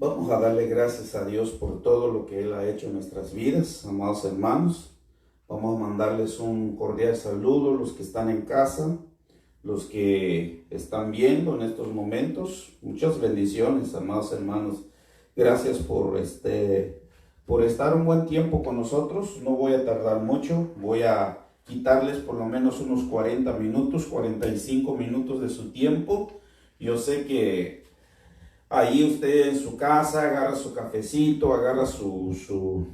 Vamos a darle gracias a Dios por todo lo que Él ha hecho en nuestras vidas, amados hermanos. Vamos a mandarles un cordial saludo, los que están en casa, los que están viendo en estos momentos. Muchas bendiciones, amados hermanos. Gracias por estar un buen tiempo con nosotros. No voy a tardar mucho. Voy a quitarles por lo menos unos 40 minutos, 45 minutos de su tiempo. Yo sé que ahí usted en su casa agarra su cafecito, agarra su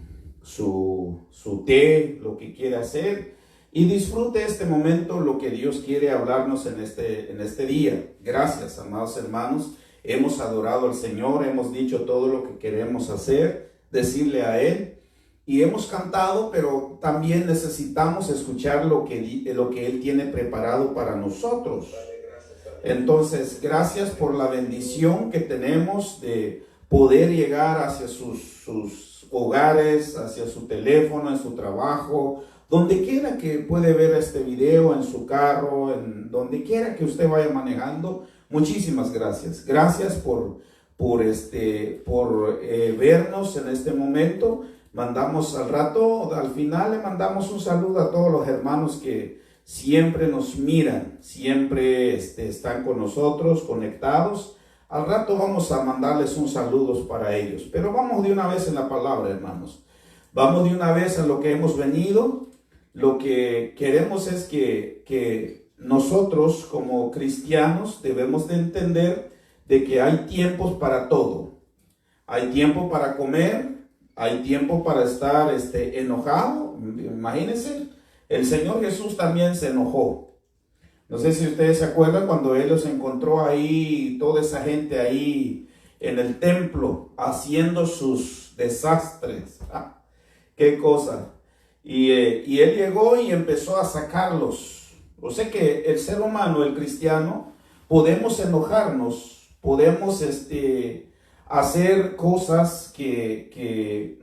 té, lo que quiere hacer, y disfrute este momento, lo que Dios quiere hablarnos en este día. Gracias, amados hermanos. Hemos adorado al Señor, hemos dicho todo lo que queremos hacer, decirle a Él, y hemos cantado, pero también necesitamos escuchar lo que Él tiene preparado para nosotros. Entonces, gracias por la bendición que tenemos de poder llegar hacia sus hogares, hacia su teléfono, en su trabajo, donde quiera que puede ver este video, en su carro, en donde quiera que usted vaya manejando. Muchísimas gracias. Gracias por vernos en este momento. Mandamos al final le mandamos un saludo a todos los hermanos que siempre nos miran, siempre están con nosotros, conectados. Al rato vamos a mandarles un saludo para ellos. Pero vamos de una vez en la palabra, hermanos. Vamos de una vez a lo que hemos venido. Lo que queremos es que nosotros como cristianos debemos de entender de que hay tiempos para todo. Hay tiempo para comer, hay tiempo para estar enojado. Imagínense. El Señor Jesús también se enojó. No sé si ustedes se acuerdan cuando Él los encontró ahí, toda esa gente ahí en el templo, haciendo sus desastres. ¡Ah! ¡Qué cosa! Y Él llegó y empezó a sacarlos. O sea que el ser humano, el cristiano, podemos enojarnos, podemos hacer cosas que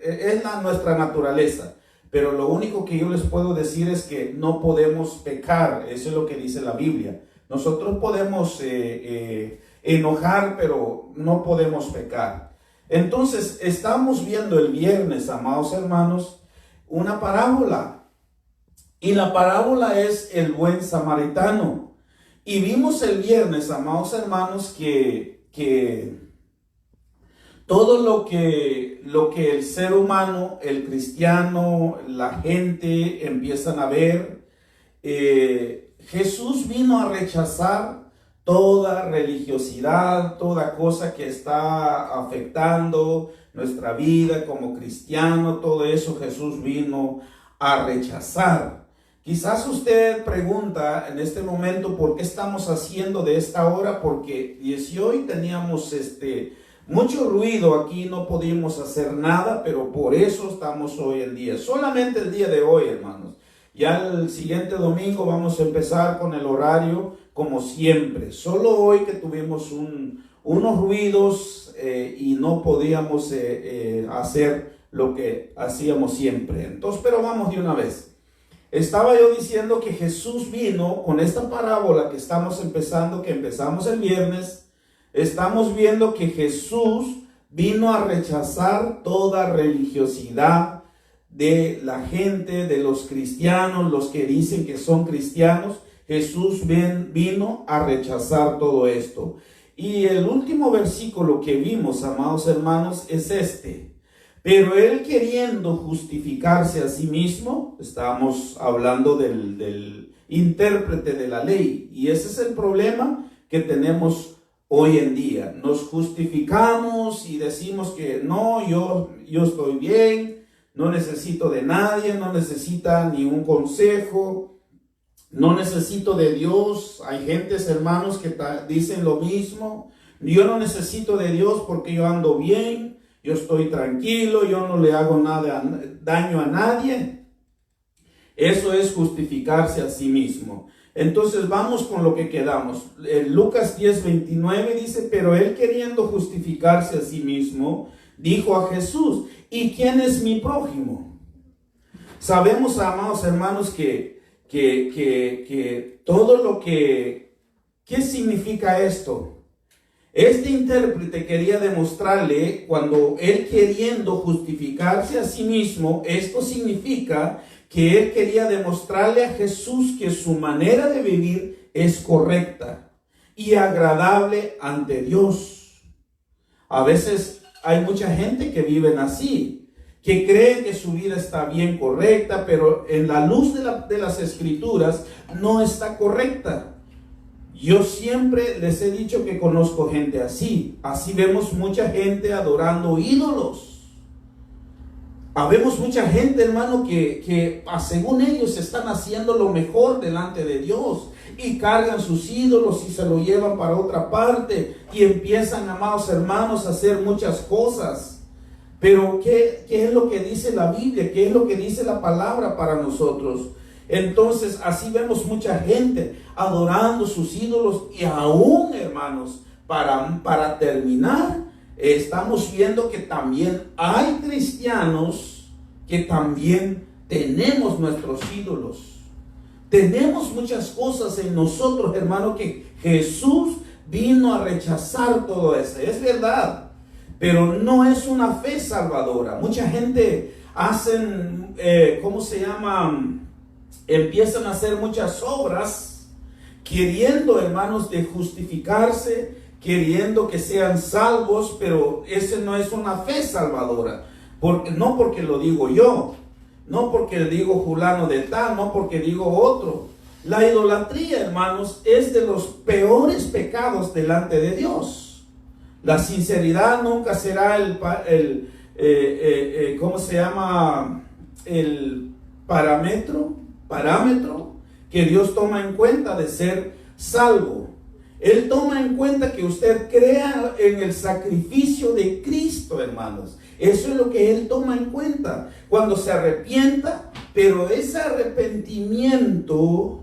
es nuestra naturaleza. Pero lo único que yo les puedo decir es que no podemos pecar. Eso es lo que dice la Biblia. Nosotros podemos enojar, pero no podemos pecar. Entonces, estamos viendo el viernes, amados hermanos, una parábola. Y la parábola es el buen samaritano. Y vimos el viernes, amados hermanos, que todo lo que el ser humano, el cristiano, la gente empiezan a ver, Jesús vino a rechazar toda religiosidad, toda cosa que está afectando nuestra vida como cristiano, todo eso Jesús vino a rechazar. Quizás usted pregunta en este momento por qué estamos haciendo de esta hora, porque si hoy teníamos mucho ruido aquí, no pudimos hacer nada, pero por eso estamos hoy en día. Solamente el día de hoy, hermanos. Ya el siguiente domingo vamos a empezar con el horario como siempre. Solo hoy que tuvimos unos ruidos y no podíamos hacer lo que hacíamos siempre. Entonces, pero vamos de una vez. Estaba yo diciendo que Jesús vino con esta parábola que estamos empezando, que empezamos el viernes. Estamos viendo que Jesús vino a rechazar toda religiosidad de la gente, de los cristianos, los que dicen que son cristianos. Jesús vino a rechazar todo esto. Y el último versículo que vimos, amados hermanos, es este. Pero él, queriendo justificarse a sí mismo, estamos hablando del intérprete de la ley. Y ese es el problema que tenemos hoy en día. Nos justificamos y decimos que no, yo estoy bien, no necesito de nadie, no necesita ni un consejo, no necesito de Dios. Hay gentes, hermanos, que dicen lo mismo. Yo no necesito de Dios porque yo ando bien, yo estoy tranquilo, yo no le hago daño a nadie. Eso es justificarse a sí mismo. Entonces vamos con lo que quedamos. Lucas 10:29 dice, pero él, queriendo justificarse a sí mismo, dijo a Jesús, ¿y quién es mi prójimo? Sabemos, amados hermanos, que todo lo que... ¿Qué significa esto? Este intérprete quería demostrarle, cuando él queriendo justificarse a sí mismo, esto significa que él quería demostrarle a Jesús que su manera de vivir es correcta y agradable ante Dios. A veces hay mucha gente que viven así, que creen que su vida está bien correcta, pero en la luz de las Escrituras no está correcta. Yo siempre les he dicho que conozco gente así. Así vemos mucha gente adorando ídolos. Habemos mucha gente, hermano, que según ellos están haciendo lo mejor delante de Dios y cargan sus ídolos y se lo llevan para otra parte y empiezan, amados hermanos, a hacer muchas cosas. Pero ¿qué es lo que dice la Biblia? ¿Qué es lo que dice la palabra para nosotros? Entonces, así vemos mucha gente adorando sus ídolos y aún, hermanos, para terminar, estamos viendo que también hay cristianos que también tenemos nuestros ídolos. Tenemos muchas cosas en nosotros, hermano, que Jesús vino a rechazar todo eso. Es verdad, pero no es una fe salvadora. Mucha gente hacen, empiezan a hacer muchas obras queriendo, hermanos, de justificarse, queriendo que sean salvos, pero ese no es una fe salvadora. No porque lo digo yo, no porque digo fulano de tal, no porque digo otro. La idolatría, hermanos, es de los peores pecados delante de Dios. La sinceridad nunca será el parámetro que Dios toma en cuenta de ser salvo. Él toma en cuenta que usted crea en el sacrificio de Cristo, hermanos. Eso es lo que Él toma en cuenta. Cuando se arrepienta, pero ese arrepentimiento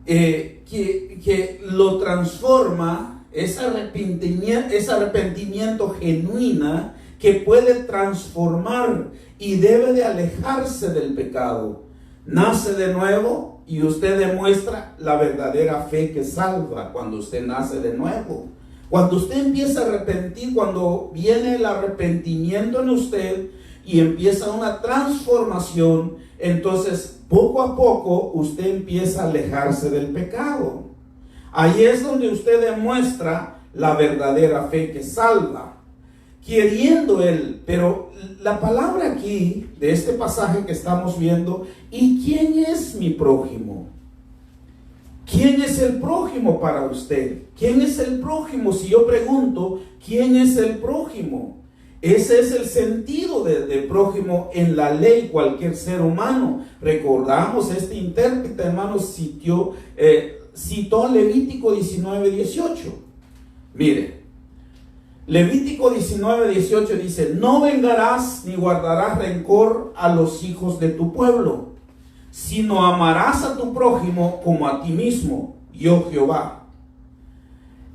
que lo transforma, ese arrepentimiento genuino que puede transformar y debe de alejarse del pecado. Nace de nuevo y usted demuestra la verdadera fe que salva cuando usted nace de nuevo. Cuando usted empieza a arrepentir, cuando viene el arrepentimiento en usted y empieza una transformación, entonces poco a poco usted empieza a alejarse del pecado. Ahí es donde usted demuestra la verdadera fe que salva. Queriendo él, pero la palabra aquí, de este pasaje que estamos viendo, ¿y quién es mi prójimo? ¿Quién es el prójimo para usted? ¿Quién es el prójimo? Si yo pregunto, ¿quién es el prójimo? Ese es el sentido de prójimo en la ley, cualquier ser humano. Recordamos, este intérprete, hermanos, citó Levítico 19:18. Mire, Levítico 19:18 dice: no vengarás ni guardarás rencor a los hijos de tu pueblo, sino amarás a tu prójimo como a ti mismo, yo Jehová.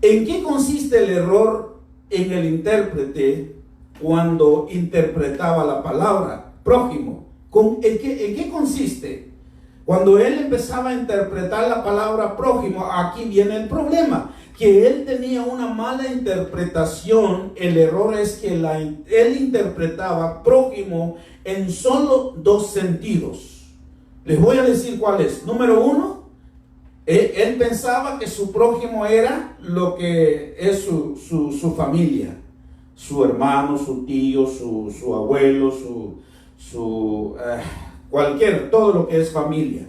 ¿En qué consiste el error en el intérprete cuando interpretaba la palabra prójimo? ¿En qué consiste? Cuando él empezaba a interpretar la palabra prójimo, aquí viene el problema, que él tenía una mala interpretación. El error es que él interpretaba prójimo en solo dos sentidos. Les voy a decir cuál es. Número uno, él pensaba que su prójimo era lo que es su familia, su hermano, su tío, su abuelo, todo lo que es familia.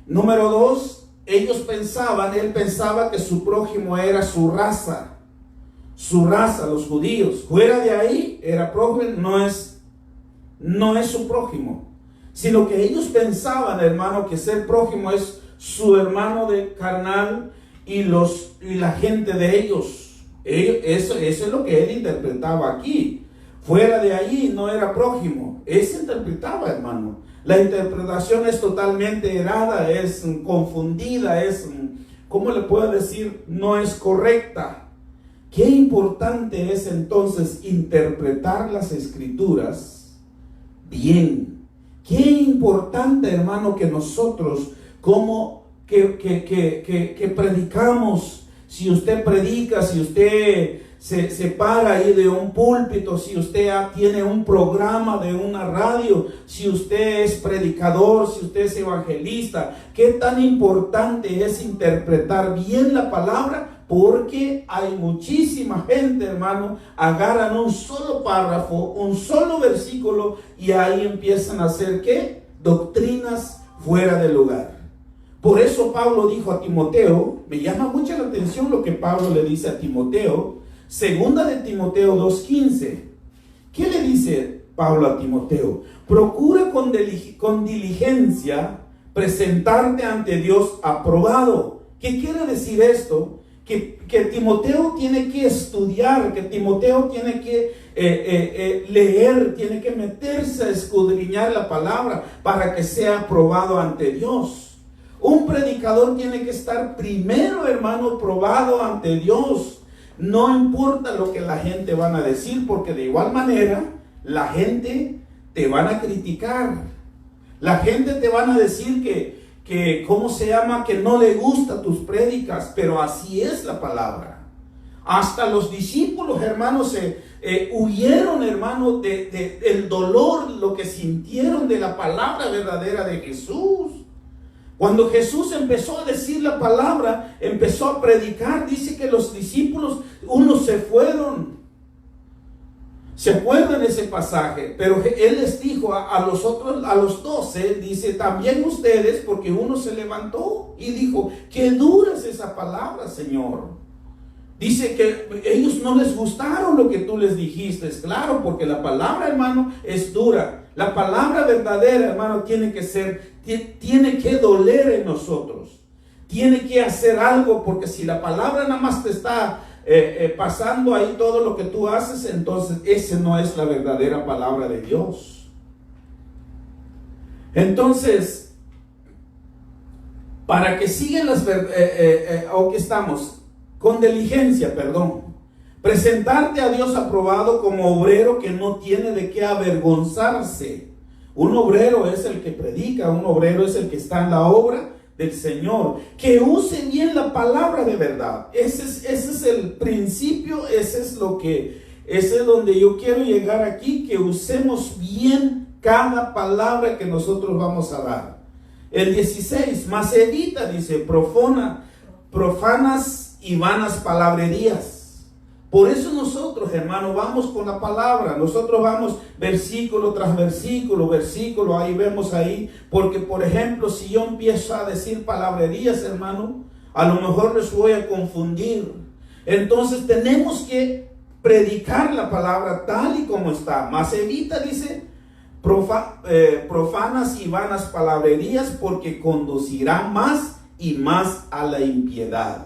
Número dos, él pensaba que su prójimo era su raza, los judíos. Fuera de ahí, era prójimo, no es su prójimo. Sino que ellos pensaban, hermano, que ser prójimo es su hermano de carnal y la gente de ellos. Eso es lo que él interpretaba aquí. Fuera de ahí no era prójimo. Eso interpretaba, hermano. La interpretación es totalmente errada, es confundida, ¿cómo le puedo decir? No es correcta. Qué importante es entonces interpretar las Escrituras bien. Qué importante, hermano, que nosotros, como que predicamos, si usted predica, si usted se para ahí de un púlpito, si usted tiene un programa de una radio, si usted es predicador, si usted es evangelista, qué tan importante es interpretar bien la palabra, porque hay muchísima gente, hermano, agarran un solo párrafo, un solo versículo y ahí empiezan a hacer ¿qué? Doctrinas fuera de lugar. Por eso Pablo dijo a Timoteo, me llama mucho la atención lo que Pablo le dice a Timoteo, segunda de Timoteo 2:15. ¿Qué le dice Pablo a Timoteo? Procura con diligencia presentarte ante Dios aprobado. ¿Qué quiere decir esto? Que Timoteo tiene que estudiar, que Timoteo tiene que leer, tiene que meterse a escudriñar la palabra para que sea aprobado ante Dios. Un predicador tiene que estar primero, hermano, probado ante Dios. No importa lo que la gente van a decir, porque de igual manera la gente te van a criticar. La gente te van a decir que ¿cómo se llama? Que no le gusta tus prédicas, pero así es la palabra. Hasta los discípulos, hermanos, huyeron, hermanos, del dolor, lo que sintieron de la palabra verdadera de Jesús. Cuando Jesús empezó a decir la palabra, empezó a predicar, dice que los discípulos, unos se fueron. ¿Se acuerdan ese pasaje? Pero Él les dijo a los otros, a los 12, dice, también ustedes, porque uno se levantó y dijo, qué dura es esa palabra, Señor. Dice que ellos no les gustaron lo que tú les dijiste, claro, porque la palabra, hermano, es dura. La palabra verdadera, hermano, tiene que doler en nosotros. Tiene que hacer algo, porque si la palabra nada más te está pasando ahí todo lo que tú haces, entonces esa no es la verdadera palabra de Dios. Entonces, para que sigan las o que estamos con diligencia, presentarte a Dios aprobado como obrero que no tiene de qué avergonzarse. Un obrero es el que predica, un obrero es el que está en la obra del Señor, que use bien la palabra de verdad. Ese es el principio, ese es donde yo quiero llegar aquí, que usemos bien cada palabra que nosotros vamos a dar. El 16, mas evita, dice, profanas y vanas palabrerías. Por eso nosotros, hermano, vamos con la palabra. Nosotros vamos versículo tras versículo, ahí vemos ahí. Porque, por ejemplo, si yo empiezo a decir palabrerías, hermano, a lo mejor les voy a confundir. Entonces tenemos que predicar la palabra tal y como está. Mas evita, dice, profanas y vanas palabrerías, porque conducirán más y más a la impiedad.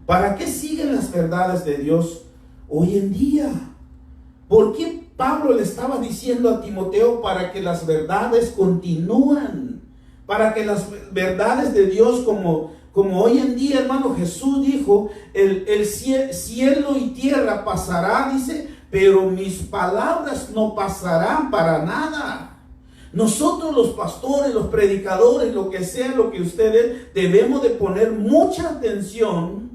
¿Para qué siguen las verdades de Dios hoy en día? ¿Por qué Pablo le estaba diciendo a Timoteo? Para que las verdades continúan, para que las verdades de Dios, como hoy en día, hermano, Jesús dijo, el cielo y tierra pasará, dice, pero mis palabras no pasarán para nada. Nosotros los pastores, los predicadores, lo que sea, lo que ustedes, debemos de poner mucha atención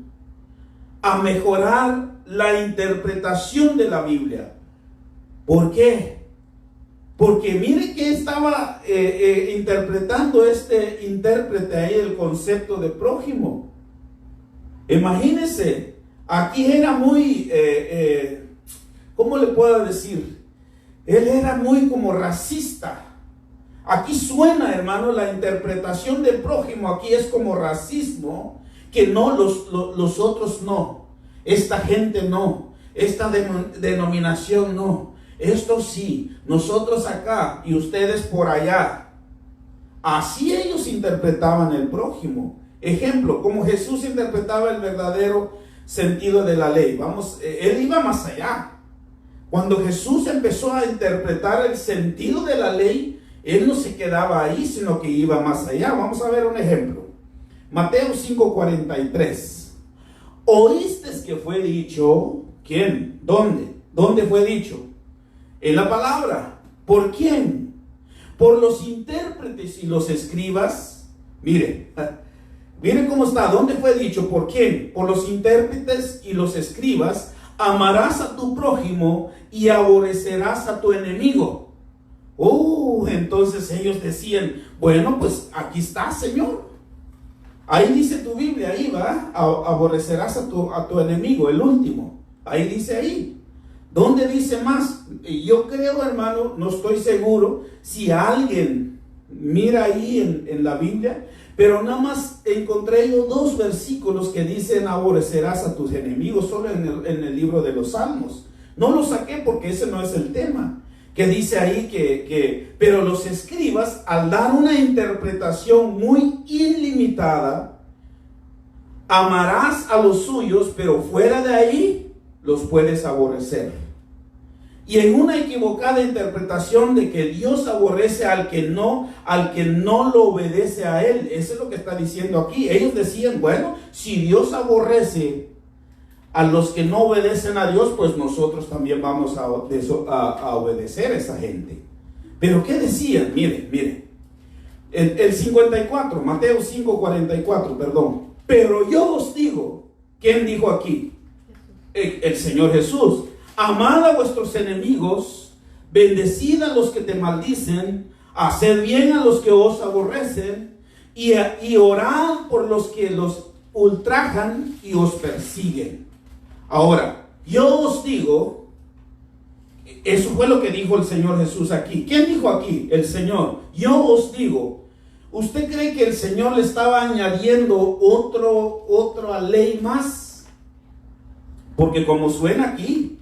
a mejorar la interpretación de la Biblia. ¿Por qué? Porque mire que estaba interpretando este intérprete ahí el concepto de prójimo. Imagínense, aquí era muy, ¿cómo le puedo decir? Él era muy como racista. Aquí suena, hermano, la interpretación de prójimo, aquí es como racismo, que no, los otros no. Esta gente no, esta denominación no, esto sí, nosotros acá y ustedes por allá. Así ellos interpretaban el prójimo. Ejemplo, como Jesús interpretaba el verdadero sentido de la ley. Él iba más allá. Cuando Jesús empezó a interpretar el sentido de la ley, Él no se quedaba ahí, sino que iba más allá. Vamos a ver un ejemplo. Mateo 5:43. ¿Oíste que fue dicho? ¿Quién? ¿Dónde? ¿Dónde fue dicho? En la palabra. ¿Por quién? Por los intérpretes y los escribas. Mire, Miren cómo está. ¿Dónde fue dicho? ¿Por quién? Por los intérpretes y los escribas. Amarás a tu prójimo y aborrecerás a tu enemigo. Entonces ellos decían, bueno, pues aquí está, Señor. Ahí dice tu Biblia, ahí va. Aborrecerás a tu enemigo, el último. Ahí dice ahí. ¿Dónde dice más? Yo creo, hermano, no estoy seguro si alguien mira ahí en la Biblia, pero nada más encontré yo 2 versículos que dicen aborrecerás a tus enemigos, solo en el libro de los Salmos. No lo saqué porque ese no es el tema. Que dice ahí pero los escribas, al dar una interpretación muy ilimitada, amarás a los suyos, pero fuera de ahí los puedes aborrecer. Y en una equivocada interpretación de que Dios aborrece al que no lo obedece a Él. Eso es lo que está diciendo aquí. Ellos decían, bueno, si Dios aborrece a los que no obedecen a Dios, pues nosotros también vamos a obedecer a esa gente. Pero ¿qué decían? Miren. El 54, Mateo 5:44, perdón. Pero yo os digo, ¿quién dijo aquí? El Señor Jesús. Amad a vuestros enemigos, bendecid a los que te maldicen, haced bien a los que os aborrecen, y orad por los que los ultrajan y os persiguen. Ahora, yo os digo, eso fue lo que dijo el Señor Jesús aquí. ¿Quién dijo aquí? El Señor. Yo os digo. ¿Usted cree que el Señor le estaba añadiendo otra ley más? Porque como suena aquí,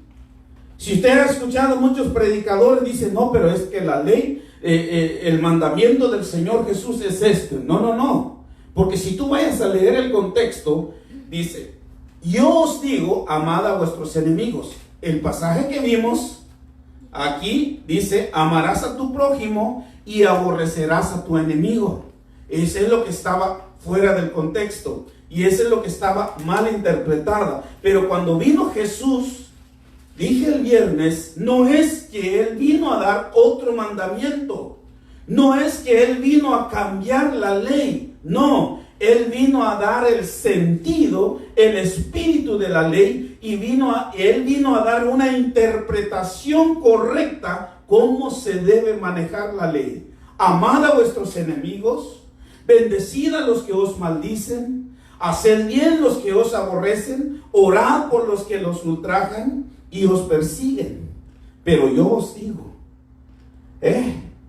si usted ha escuchado muchos predicadores, dicen, no, pero es que la ley, el mandamiento del Señor Jesús es este. No. Porque si tú vayas a leer el contexto, dice, yo os digo, amad a vuestros enemigos. El pasaje que vimos aquí dice, amarás a tu prójimo y aborrecerás a tu enemigo. Eso es lo que estaba fuera del contexto. Y eso es lo que estaba mal interpretada. Pero cuando vino Jesús, dije el viernes, no es que Él vino a dar otro mandamiento. No es que Él vino a cambiar la ley. No, Él vino a dar el sentido, el espíritu de la ley. Y Él vino a dar una interpretación correcta cómo se debe manejar la ley. Amad a vuestros enemigos, bendecid a los que os maldicen, haced bien los que os aborrecen, orad por los que los ultrajan y os persiguen. Pero yo os digo,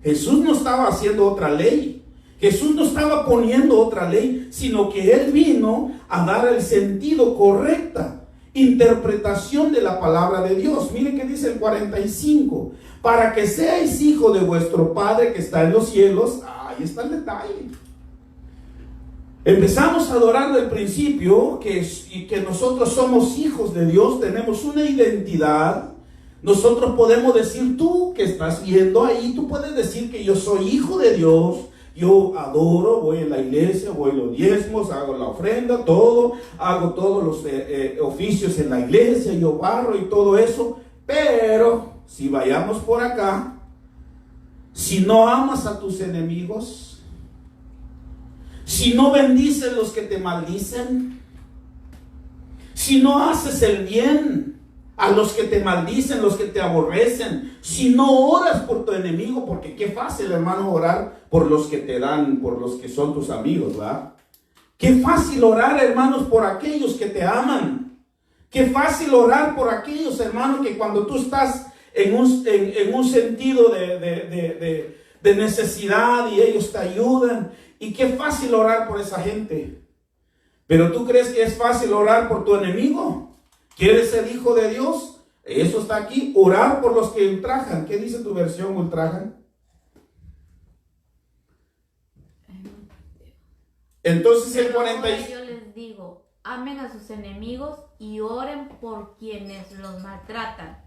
Jesús no estaba haciendo otra ley. Jesús no estaba poniendo otra ley, sino que Él vino a dar el sentido correcta, interpretación de la palabra de Dios. Mire que dice el 45, para que seáis hijo de vuestro Padre que está en los cielos. Ahí está el detalle. Empezamos a adorar del principio que nosotros somos hijos de Dios, tenemos una identidad. Nosotros podemos decir, tú que estás viendo ahí, tú puedes decir que yo soy hijo de Dios. Yo adoro, voy a la iglesia, voy a los diezmos, hago la ofrenda, todo, hago todos los oficios en la iglesia, yo barro y todo eso. Pero si vayamos por acá, si no amas a tus enemigos, si no bendices los que te maldicen, si no haces el bien a los que te maldicen, los que te aborrecen, si no oras por tu enemigo, porque qué fácil, hermano, orar por los que te dan, por los que son tus amigos, ¿verdad? Qué fácil orar, hermanos, por aquellos que te aman. Qué fácil orar por aquellos, hermanos, que cuando tú estás en un sentido de necesidad y ellos te ayudan. Y qué fácil orar por esa gente. Pero ¿tú crees que es fácil orar por tu enemigo? ¿Quieres ser hijo de Dios? Eso está aquí. Orar por los que ultrajan. ¿Qué dice tu versión, ultrajan? Entonces el 46. Yo les digo, amen a sus enemigos y oren por quienes los maltratan.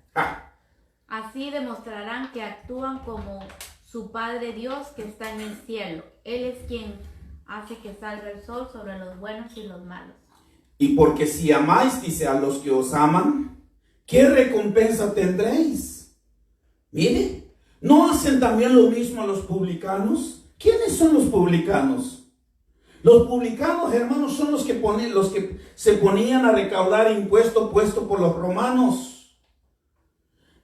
Así demostrarán que actúan como su Padre Dios que está en el cielo. Él es quien hace que salga el sol sobre los buenos y los malos. Y porque si amáis, dice, a los que os aman, ¿qué recompensa tendréis? Mire, ¿no hacen también lo mismo los publicanos? ¿Quiénes son los publicanos? Los publicanos, hermanos, son los que se ponían a recaudar impuestos puesto por los romanos.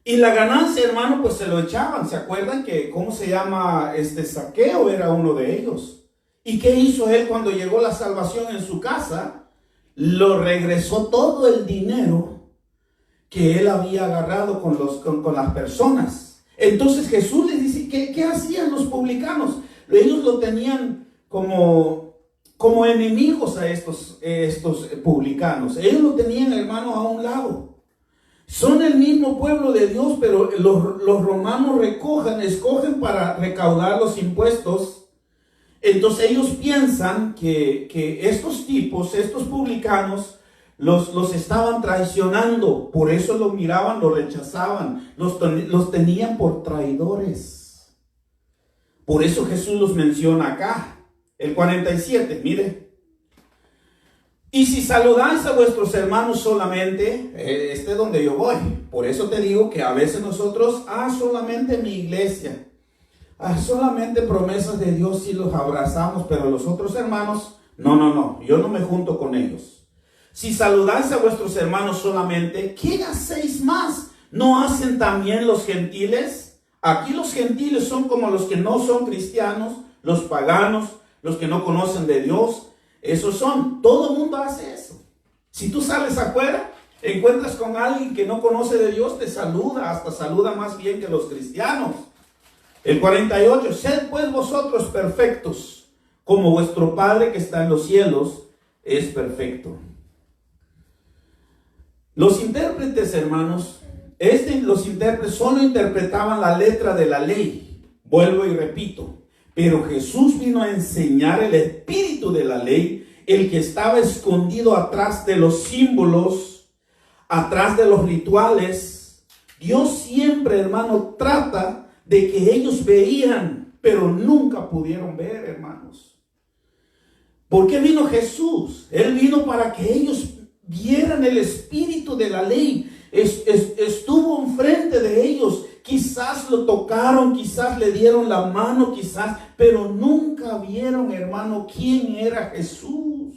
Y la ganancia, hermano, pues se lo echaban. ¿Se acuerdan que, cómo se llama, Zaqueo era uno de ellos? ¿Y qué hizo él cuando llegó la salvación en su casa? Lo regresó todo el dinero que él había agarrado con las personas. Entonces Jesús les dice, ¿qué hacían los publicanos? Ellos lo tenían como enemigos a estos publicanos. Ellos lo tenían, hermano, a un lado. Son el mismo pueblo de Dios, pero los romanos escogen para recaudar los impuestos. Entonces ellos piensan que estos publicanos, los estaban traicionando. Por eso los miraban, los rechazaban, los tenían por traidores. Por eso Jesús los menciona acá. El 47, mire. Y si saludáis a vuestros hermanos solamente, es donde yo voy. Por eso te digo que a veces nosotros, solamente mi iglesia, solamente promesas de Dios sí los abrazamos, pero los otros hermanos, no, yo no me junto con ellos. Si saludáis a vuestros hermanos solamente, ¿qué hacéis más? ¿No hacen también los gentiles? Aquí los gentiles son como los que no son cristianos, los paganos, los que no conocen de Dios. Esos son, todo el mundo hace eso. Si tú sales afuera, encuentras con alguien que no conoce de Dios, te saluda, hasta saluda más bien que los cristianos. El 48, sed pues vosotros perfectos, como vuestro Padre que está en los cielos es perfecto. Los intérpretes, hermanos, los intérpretes solo interpretaban la letra de la ley. Vuelvo y repito, pero Jesús vino a enseñar el espíritu de la ley, el que estaba escondido atrás de los símbolos, atrás de los rituales. Dios siempre, hermano, trata de que ellos veían, pero nunca pudieron ver, hermanos. ¿Por qué vino Jesús? Él vino para que ellos vieran el espíritu de la ley. Estuvo enfrente de ellos. Quizás lo tocaron, quizás le dieron la mano, quizás, pero nunca vieron, hermano, quién era Jesús.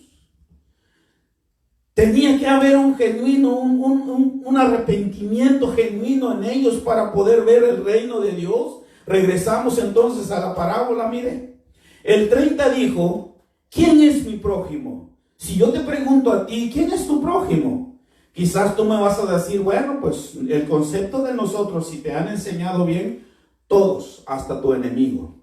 Tenía que haber un arrepentimiento genuino en ellos para poder ver el reino de Dios. Regresamos entonces a la parábola, mire. El 30 dijo, ¿quién es mi prójimo? Si yo te pregunto a ti, ¿quién es tu prójimo? Quizás tú me vas a decir, bueno, pues el concepto de nosotros, si te han enseñado bien, todos, hasta tu enemigo.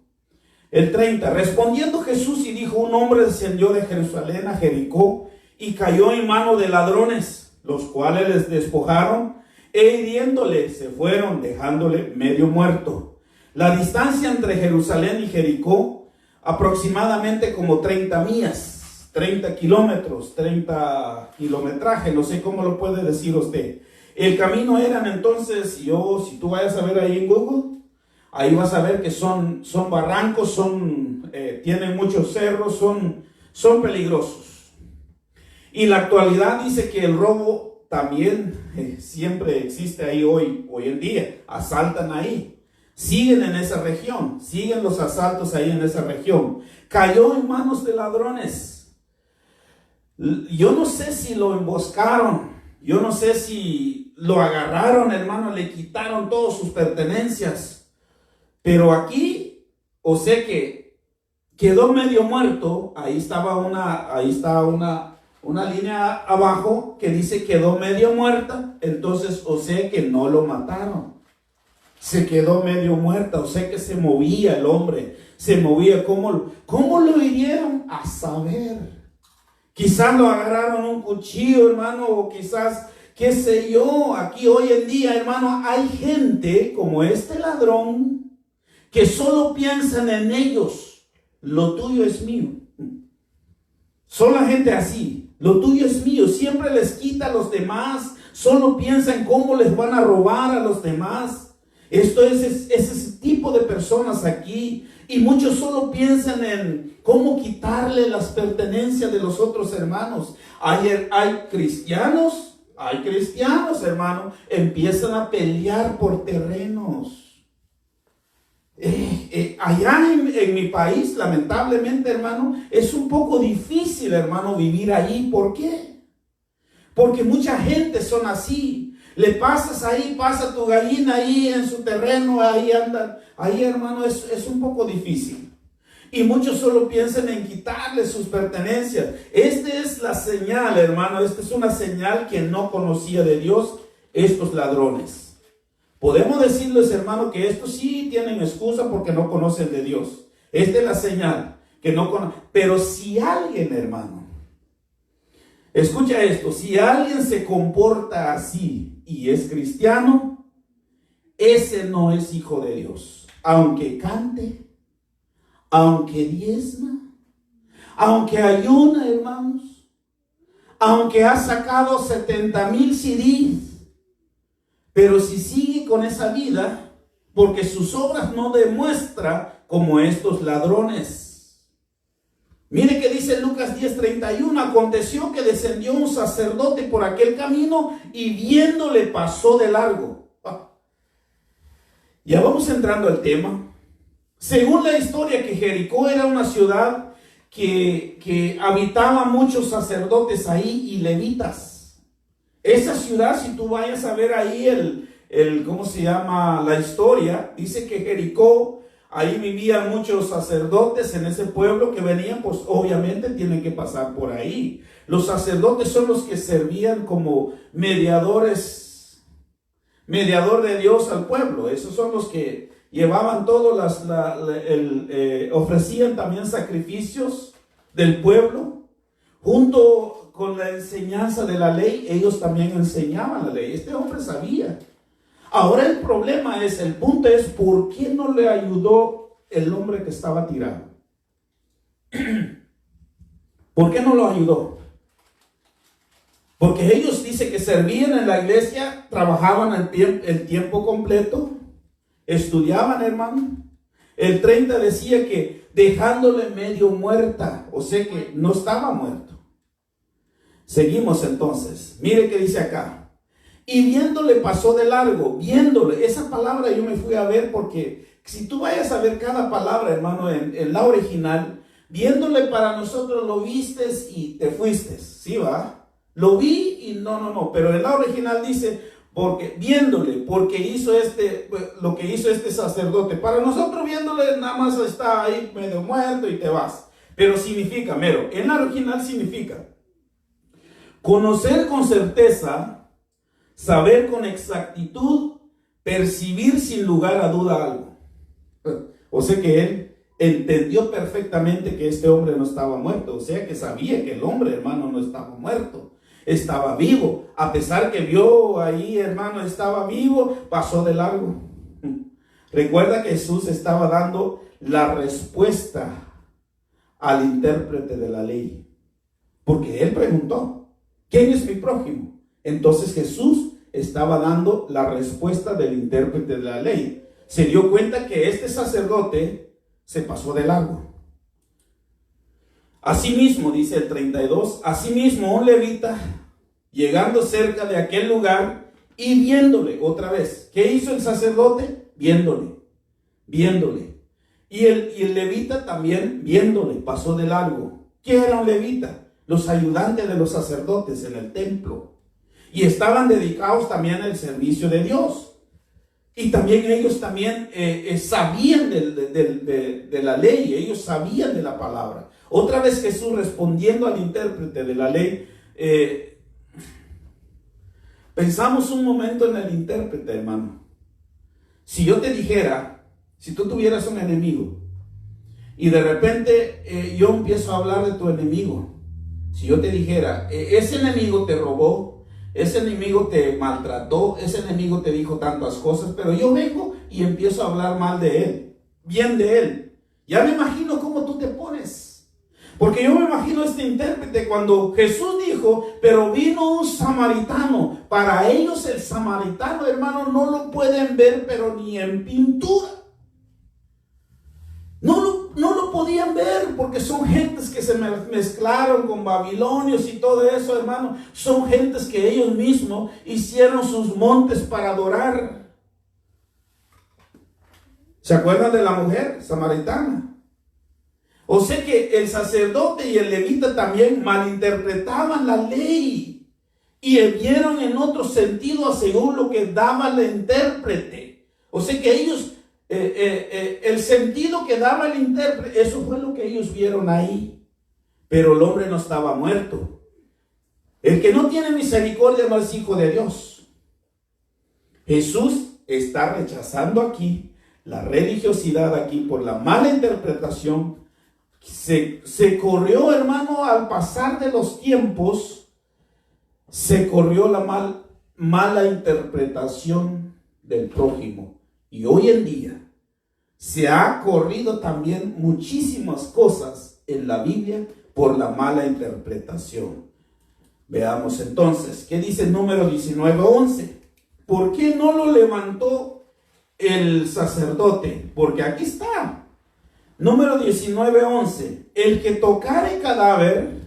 El 30, respondiendo Jesús y dijo, un hombre descendió de Jerusalén a Jericó y cayó en mano de ladrones, los cuales les despojaron e hiriéndole se fueron, dejándole medio muerto. La distancia entre Jerusalén y Jericó, aproximadamente como 30 millas. 30 kilómetros, 30 kilometraje, no sé cómo lo puede decir usted. El camino eran entonces, si tú vayas a ver ahí en Google, ahí vas a ver que son barrancos, tienen muchos cerros, son peligrosos. Y la actualidad dice que el robo también siempre existe ahí hoy en día, asaltan ahí. Siguen en esa región, siguen los asaltos ahí en esa región. Cayó en manos de ladrones. Yo no sé si lo emboscaron, yo no sé si lo agarraron, hermano, le quitaron todas sus pertenencias. Pero aquí, o sea que quedó medio muerto. Ahí está una línea abajo que dice quedó medio muerta. Entonces, o sea que no lo mataron. Se quedó medio muerta, o sea que se movía el hombre, se movía. ¿Cómo lo hirieron? A saber. Quizás lo agarraron un cuchillo, hermano, o quizás, qué sé yo. Aquí hoy en día, hermano, hay gente como este ladrón que solo piensan en ellos. Lo tuyo es mío. Son la gente así. Lo tuyo es mío. Siempre les quita a los demás. Solo piensa en cómo les van a robar a los demás. Esto es ese tipo de personas aquí. Y muchos solo piensan en cómo quitarle las pertenencias de los otros hermanos. Hay cristianos, hermano, empiezan a pelear por terrenos. allá en mi país, lamentablemente, hermano, es un poco difícil, hermano, vivir allí. ¿Por qué? Porque mucha gente son así. Le pasas ahí, pasa tu gallina ahí en su terreno, ahí andan. Ahí, hermano, es un poco difícil. Y muchos solo piensan en quitarle sus pertenencias. Esta es la señal, hermano. Esta es una señal que no conocía de Dios estos ladrones. Podemos decirles, hermano, que estos sí tienen excusa porque no conocen de Dios. Esta es la señal que no conocen. Pero si alguien, hermano, escucha esto, si alguien se comporta así y es cristiano, ese no es hijo de Dios. Aunque cante, aunque diezma, aunque ayuna, hermanos, aunque ha sacado 70,000 CDs, pero si sigue con esa vida, porque sus obras no demuestran como estos ladrones. Mire que dice Lucas 10:31, aconteció que descendió un sacerdote por aquel camino y viéndole pasó de largo. Ya vamos entrando al tema. Según la historia, que Jericó era una ciudad que habitaban muchos sacerdotes ahí y levitas. Esa ciudad, si tú vayas a ver ahí ¿cómo se llama? La historia, dice que Jericó, ahí vivían muchos sacerdotes en ese pueblo que venían, pues obviamente tienen que pasar por ahí. Los sacerdotes son los que servían como mediador de Dios al pueblo. Esos son los que llevaban ofrecían también sacrificios del pueblo. Junto con la enseñanza de la ley, ellos también enseñaban la ley. Este hombre sabía. Ahora el punto es, ¿por qué no le ayudó el hombre que estaba tirado? ¿Por qué no lo ayudó? Porque ellos dicen que servían en la iglesia, trabajaban el tiempo completo, estudiaban, hermano. El 30 decía que dejándole medio muerta, o sea que no estaba muerto. Seguimos entonces. Mire qué dice acá. Y viéndole pasó de largo, viéndole. Esa palabra yo me fui a ver porque si tú vayas a ver cada palabra, hermano, en la original, viéndole para nosotros lo vistes y te fuiste. ¿Sí va? Lo vi y no. Pero en la original dice, porque viéndole, porque hizo lo que hizo este sacerdote. Para nosotros viéndole nada más está ahí medio muerto y te vas. Pero significa, en la original significa conocer con certeza, saber con exactitud, percibir sin lugar a duda algo. O sea que él entendió perfectamente que este hombre no estaba muerto. O sea que sabía que el hombre, hermano, no estaba muerto. Estaba vivo. A pesar que vio ahí, hermano, estaba vivo, pasó de largo. Recuerda que Jesús estaba dando la respuesta al intérprete de la ley. Porque él preguntó, ¿quién es mi prójimo? Entonces Jesús estaba dando la respuesta del intérprete de la ley. Se dio cuenta que este sacerdote se pasó de largo. Asimismo, dice el 32, asimismo un levita, llegando cerca de aquel lugar y viéndole otra vez. ¿Qué hizo el sacerdote? Viéndole. Y el levita también viéndole, pasó de largo. ¿Qué era un levita? Los ayudantes de los sacerdotes en el templo. Y estaban dedicados también al servicio de Dios. Y también ellos también sabían de la ley, ellos sabían de la palabra. Otra vez Jesús respondiendo al intérprete de la ley, pensamos un momento en el intérprete, hermano. Si yo te dijera, si tú tuvieras un enemigo y de repente yo empiezo a hablar de tu enemigo, si yo te dijera, ese enemigo te robó, ese enemigo te maltrató, ese enemigo te dijo tantas cosas, pero yo vengo y empiezo a hablar mal de él, bien de él. Ya me imagino cómo tú te pones. Porque yo me imagino este intérprete cuando Jesús dijo, pero vino un samaritano. Para ellos el samaritano, hermano, no lo pueden ver, pero ni en pintura. No lo podían ver porque son gentes que se mezclaron con babilonios y todo eso, hermano. Son gentes que ellos mismos hicieron sus montes para adorar. ¿Se acuerdan de la mujer samaritana? O sea que el sacerdote y el levita también malinterpretaban la ley y vieron en otro sentido según lo que daba el intérprete. O sea que ellos, el sentido que daba el intérprete, eso fue lo que ellos vieron ahí. Pero el hombre no estaba muerto. El que no tiene misericordia no es hijo de Dios. Jesús está rechazando aquí la religiosidad aquí por la mala interpretación. Se corrió, hermano, al pasar de los tiempos, se corrió la mala interpretación del prójimo. Y hoy en día se ha corrido también muchísimas cosas en la Biblia por la mala interpretación. Veamos entonces, ¿qué dice el número 19:11? ¿Por qué no lo levantó el sacerdote? Porque aquí está. Número 19:11. El que tocare cadáver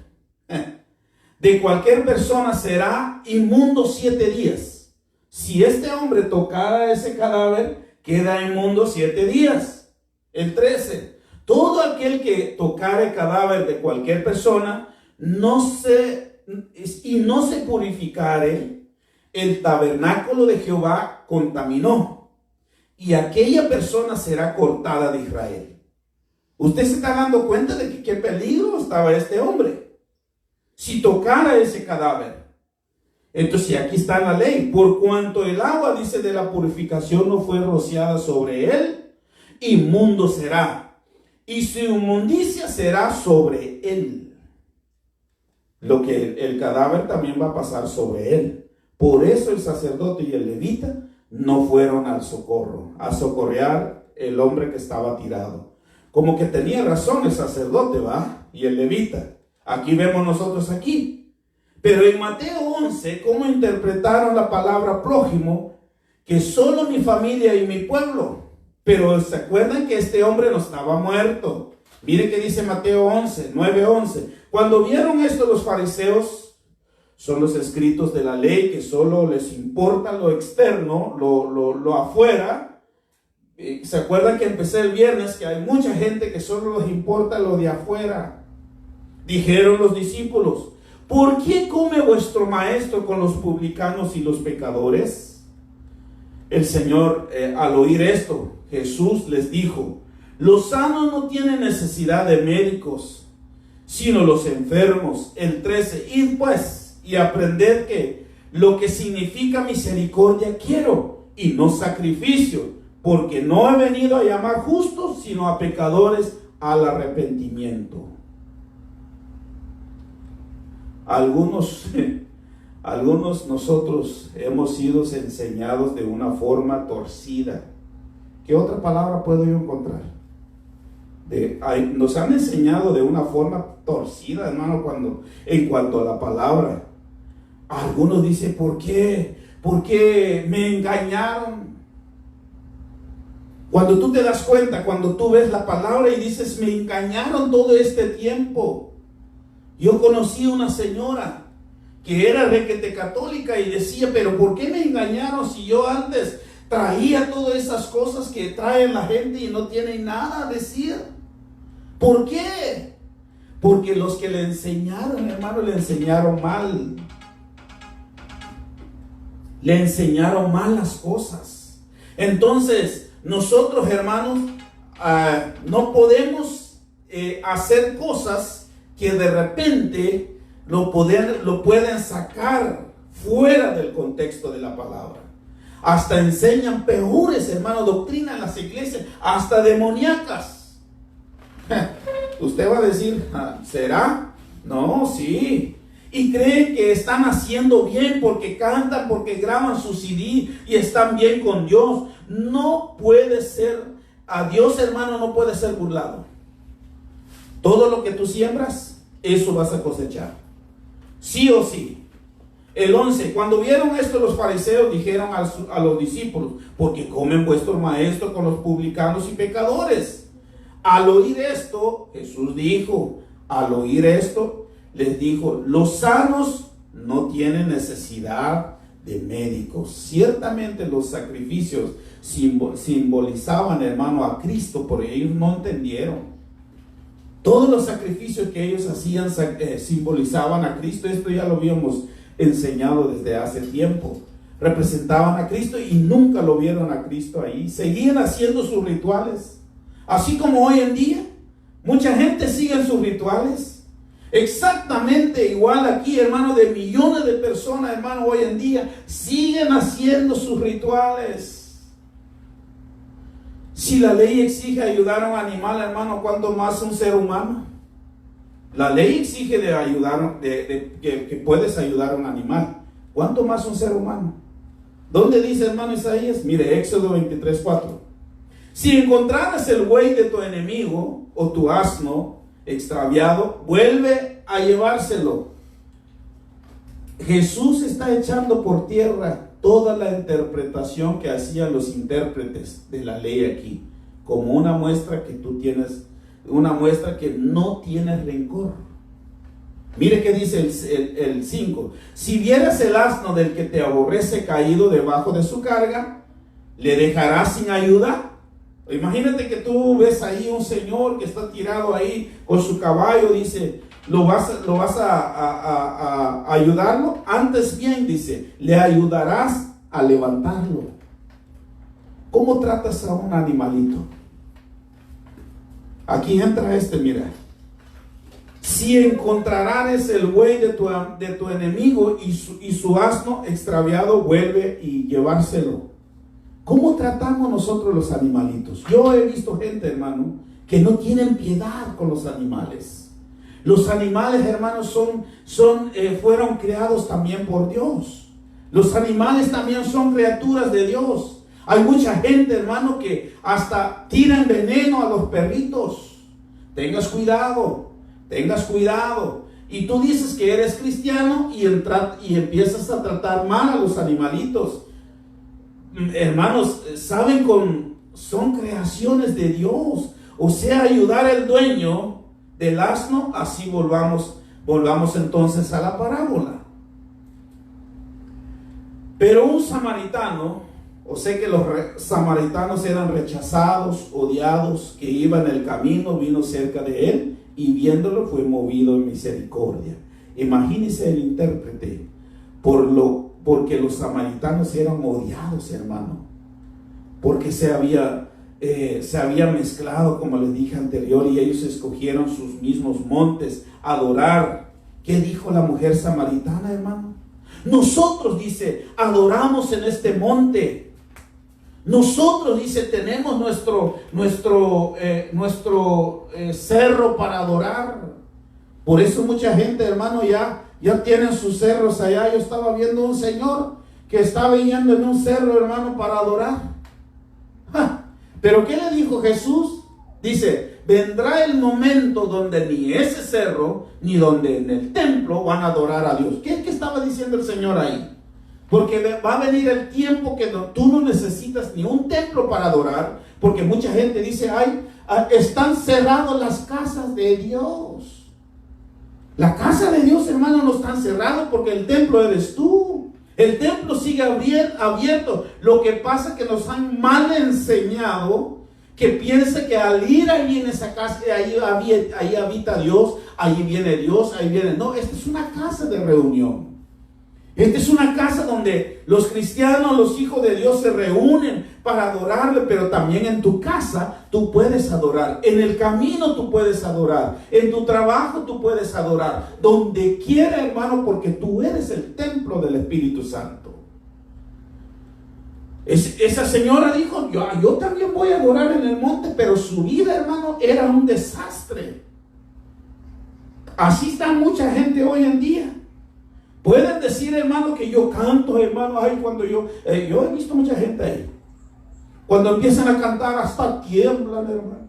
de cualquier persona será inmundo 7 días. Si este hombre tocara ese cadáver, queda inmundo 7 días. El 13. Todo aquel que tocare cadáver de cualquier persona no se purificare, el tabernáculo de Jehová contaminó, y aquella persona será cortada de Israel. Usted se está dando cuenta de que qué peligro estaba este hombre si tocara ese cadáver. Entonces aquí está la ley: por cuanto el agua, dice, de la purificación no fue rociada sobre él, inmundo será, y su inmundicia será sobre él. Lo que el cadáver también va a pasar sobre él. Por eso el sacerdote y el levita no fueron al socorro, a socorrear el hombre que estaba tirado. Como que tenía razón el sacerdote, ¿va? Y el levita. Aquí vemos nosotros aquí. Pero en Mateo 11, ¿cómo interpretaron la palabra prójimo? Que solo mi familia y mi pueblo. Pero ¿se acuerdan que este hombre no estaba muerto? Mire que dice Mateo 11, 9:11. Cuando vieron esto los fariseos, son los escritos de la ley que solo les importa lo externo, lo afuera. ¿Se acuerdan que empecé el viernes que hay mucha gente que solo les importa lo de afuera? Dijeron los discípulos: ¿por qué come vuestro maestro con los publicanos y los pecadores? El Señor, al oír esto, Jesús les dijo: los sanos no tienen necesidad de médicos, sino los enfermos. El 13, id pues y aprended que lo que significa misericordia quiero y no sacrificio, porque no he venido a llamar justos, sino a pecadores al arrepentimiento. Algunos nosotros hemos sido enseñados de una forma torcida. ¿Qué otra palabra puedo yo encontrar? Nos han enseñado de una forma torcida, hermano, en cuanto a la palabra. Algunos dicen: ¿por qué? ¿Por qué me engañaron? Cuando tú te das cuenta, cuando tú ves la palabra y dices: me engañaron todo este tiempo. Yo conocí una señora que era requete católica y decía: pero ¿por qué me engañaron si yo antes traía todas esas cosas que trae la gente y no tienen nada a decir? ¿Por qué? Porque los que le enseñaron, hermano, le enseñaron mal. Le enseñaron mal las cosas. Entonces, nosotros, hermanos, no podemos hacer cosas que de repente lo pueden sacar fuera del contexto de la palabra. Hasta enseñan peores, hermano, doctrina en las iglesias, hasta demoníacas. Usted va a decir: ¿será? No, sí. Y creen que están haciendo bien porque cantan, porque graban su CD y están bien con Dios. No puede ser, a Dios, hermano, no puede ser burlado. Todo lo que tú siembras, eso vas a cosechar. Sí o sí. El 11, cuando vieron esto los fariseos dijeron a los discípulos: porque comen vuestro maestro con los publicanos y pecadores. Al oír esto, Jesús dijo, les dijo: los sanos no tienen necesidad de médicos. Ciertamente los sacrificios simbolizaban, hermano, a Cristo, pero ellos no entendieron. Todos los sacrificios que ellos hacían simbolizaban a Cristo. Esto ya lo habíamos enseñado desde hace tiempo. Representaban a Cristo y nunca lo vieron a Cristo ahí. Seguían haciendo sus rituales. Así como hoy en día, mucha gente sigue sus rituales. Exactamente igual aquí, hermano, de millones de personas, hermano, hoy en día siguen haciendo sus rituales. Si la ley exige ayudar a un animal, hermano, ¿cuánto más un ser humano? La ley exige de ayudar, que puedes ayudar a un animal. ¿Cuánto más un ser humano? ¿Dónde dice, hermano Isaías? Mire, Éxodo 23:4. Si encontraras el buey de tu enemigo o tu asno extraviado, vuelve a llevárselo. Jesús está echando por tierra toda la interpretación que hacían los intérpretes de la ley aquí, como una muestra que tú tienes, una muestra que no tienes rencor. Mire que dice el 5. Si vieras el asno del que te aborrece caído debajo de su carga, ¿le dejarás sin ayuda? Imagínate que tú ves ahí un señor que está tirado ahí con su caballo, dice, ¿lo vas a ayudarlo? Antes bien, dice, le ayudarás a levantarlo. ¿Cómo tratas a un animalito? Aquí entra mira. Si encontrarás el buey de tu enemigo y su asno extraviado, vuelve y llevárselo. ¿Cómo tratamos nosotros los animalitos? Yo he visto gente, hermano, que no tienen piedad con los animales. Los animales, hermanos, fueron creados también por Dios. Los animales también son criaturas de Dios. Hay mucha gente, hermano, que hasta tiran veneno a los perritos. Tengas cuidado. Y tú dices que eres cristiano y empiezas a tratar mal a los animalitos. Hermanos, son creaciones de Dios. O sea, ayudar al dueño del asno, así volvamos entonces a la parábola. Pero un samaritano, o sea que los samaritanos eran rechazados, odiados, que iba en el camino, vino cerca de él y viéndolo fue movido en misericordia. Imagínese el intérprete, porque los samaritanos eran odiados, hermano, porque se había mezclado, como les dije anterior, y ellos escogieron sus mismos montes a adorar. ¿Qué dijo la mujer samaritana, hermano? Nosotros, dice, adoramos en este monte. Nosotros, dice, tenemos nuestro cerro para adorar. Por eso mucha gente, hermano, ya tienen sus cerros allá. Yo estaba viendo un señor que estaba yendo en un cerro, hermano, para adorar. Pero ¿qué le dijo Jesús? Dice, vendrá el momento donde ni ese cerro, ni donde en el templo van a adorar a Dios. ¿Qué estaba diciendo el Señor ahí? Porque va a venir el tiempo que tú no necesitas ni un templo para adorar, porque mucha gente dice, están cerradas las casas de Dios. La casa de Dios, hermano, no está cerrada porque el templo eres tú. El templo sigue abierto. Lo que pasa es que nos han mal enseñado que piensa que al ir allí en esa casa, ahí habita Dios, allí viene Dios, ahí viene. No, esta es una casa de reunión. Esta es una casa donde los cristianos, los hijos de Dios se reúnen para adorarle, pero también en tu casa tú puedes adorar. En el camino tú puedes adorar. En tu trabajo tú puedes adorar. Donde quiera, hermano, porque tú eres el templo del Espíritu Santo. Esa señora dijo, yo también voy a adorar en el monte, pero su vida, hermano, era un desastre. Así está mucha gente hoy en día. Pueden decir, hermano, que yo canto, hermano, cuando yo he visto mucha gente ahí. Cuando empiezan a cantar hasta tiemblan, hermano.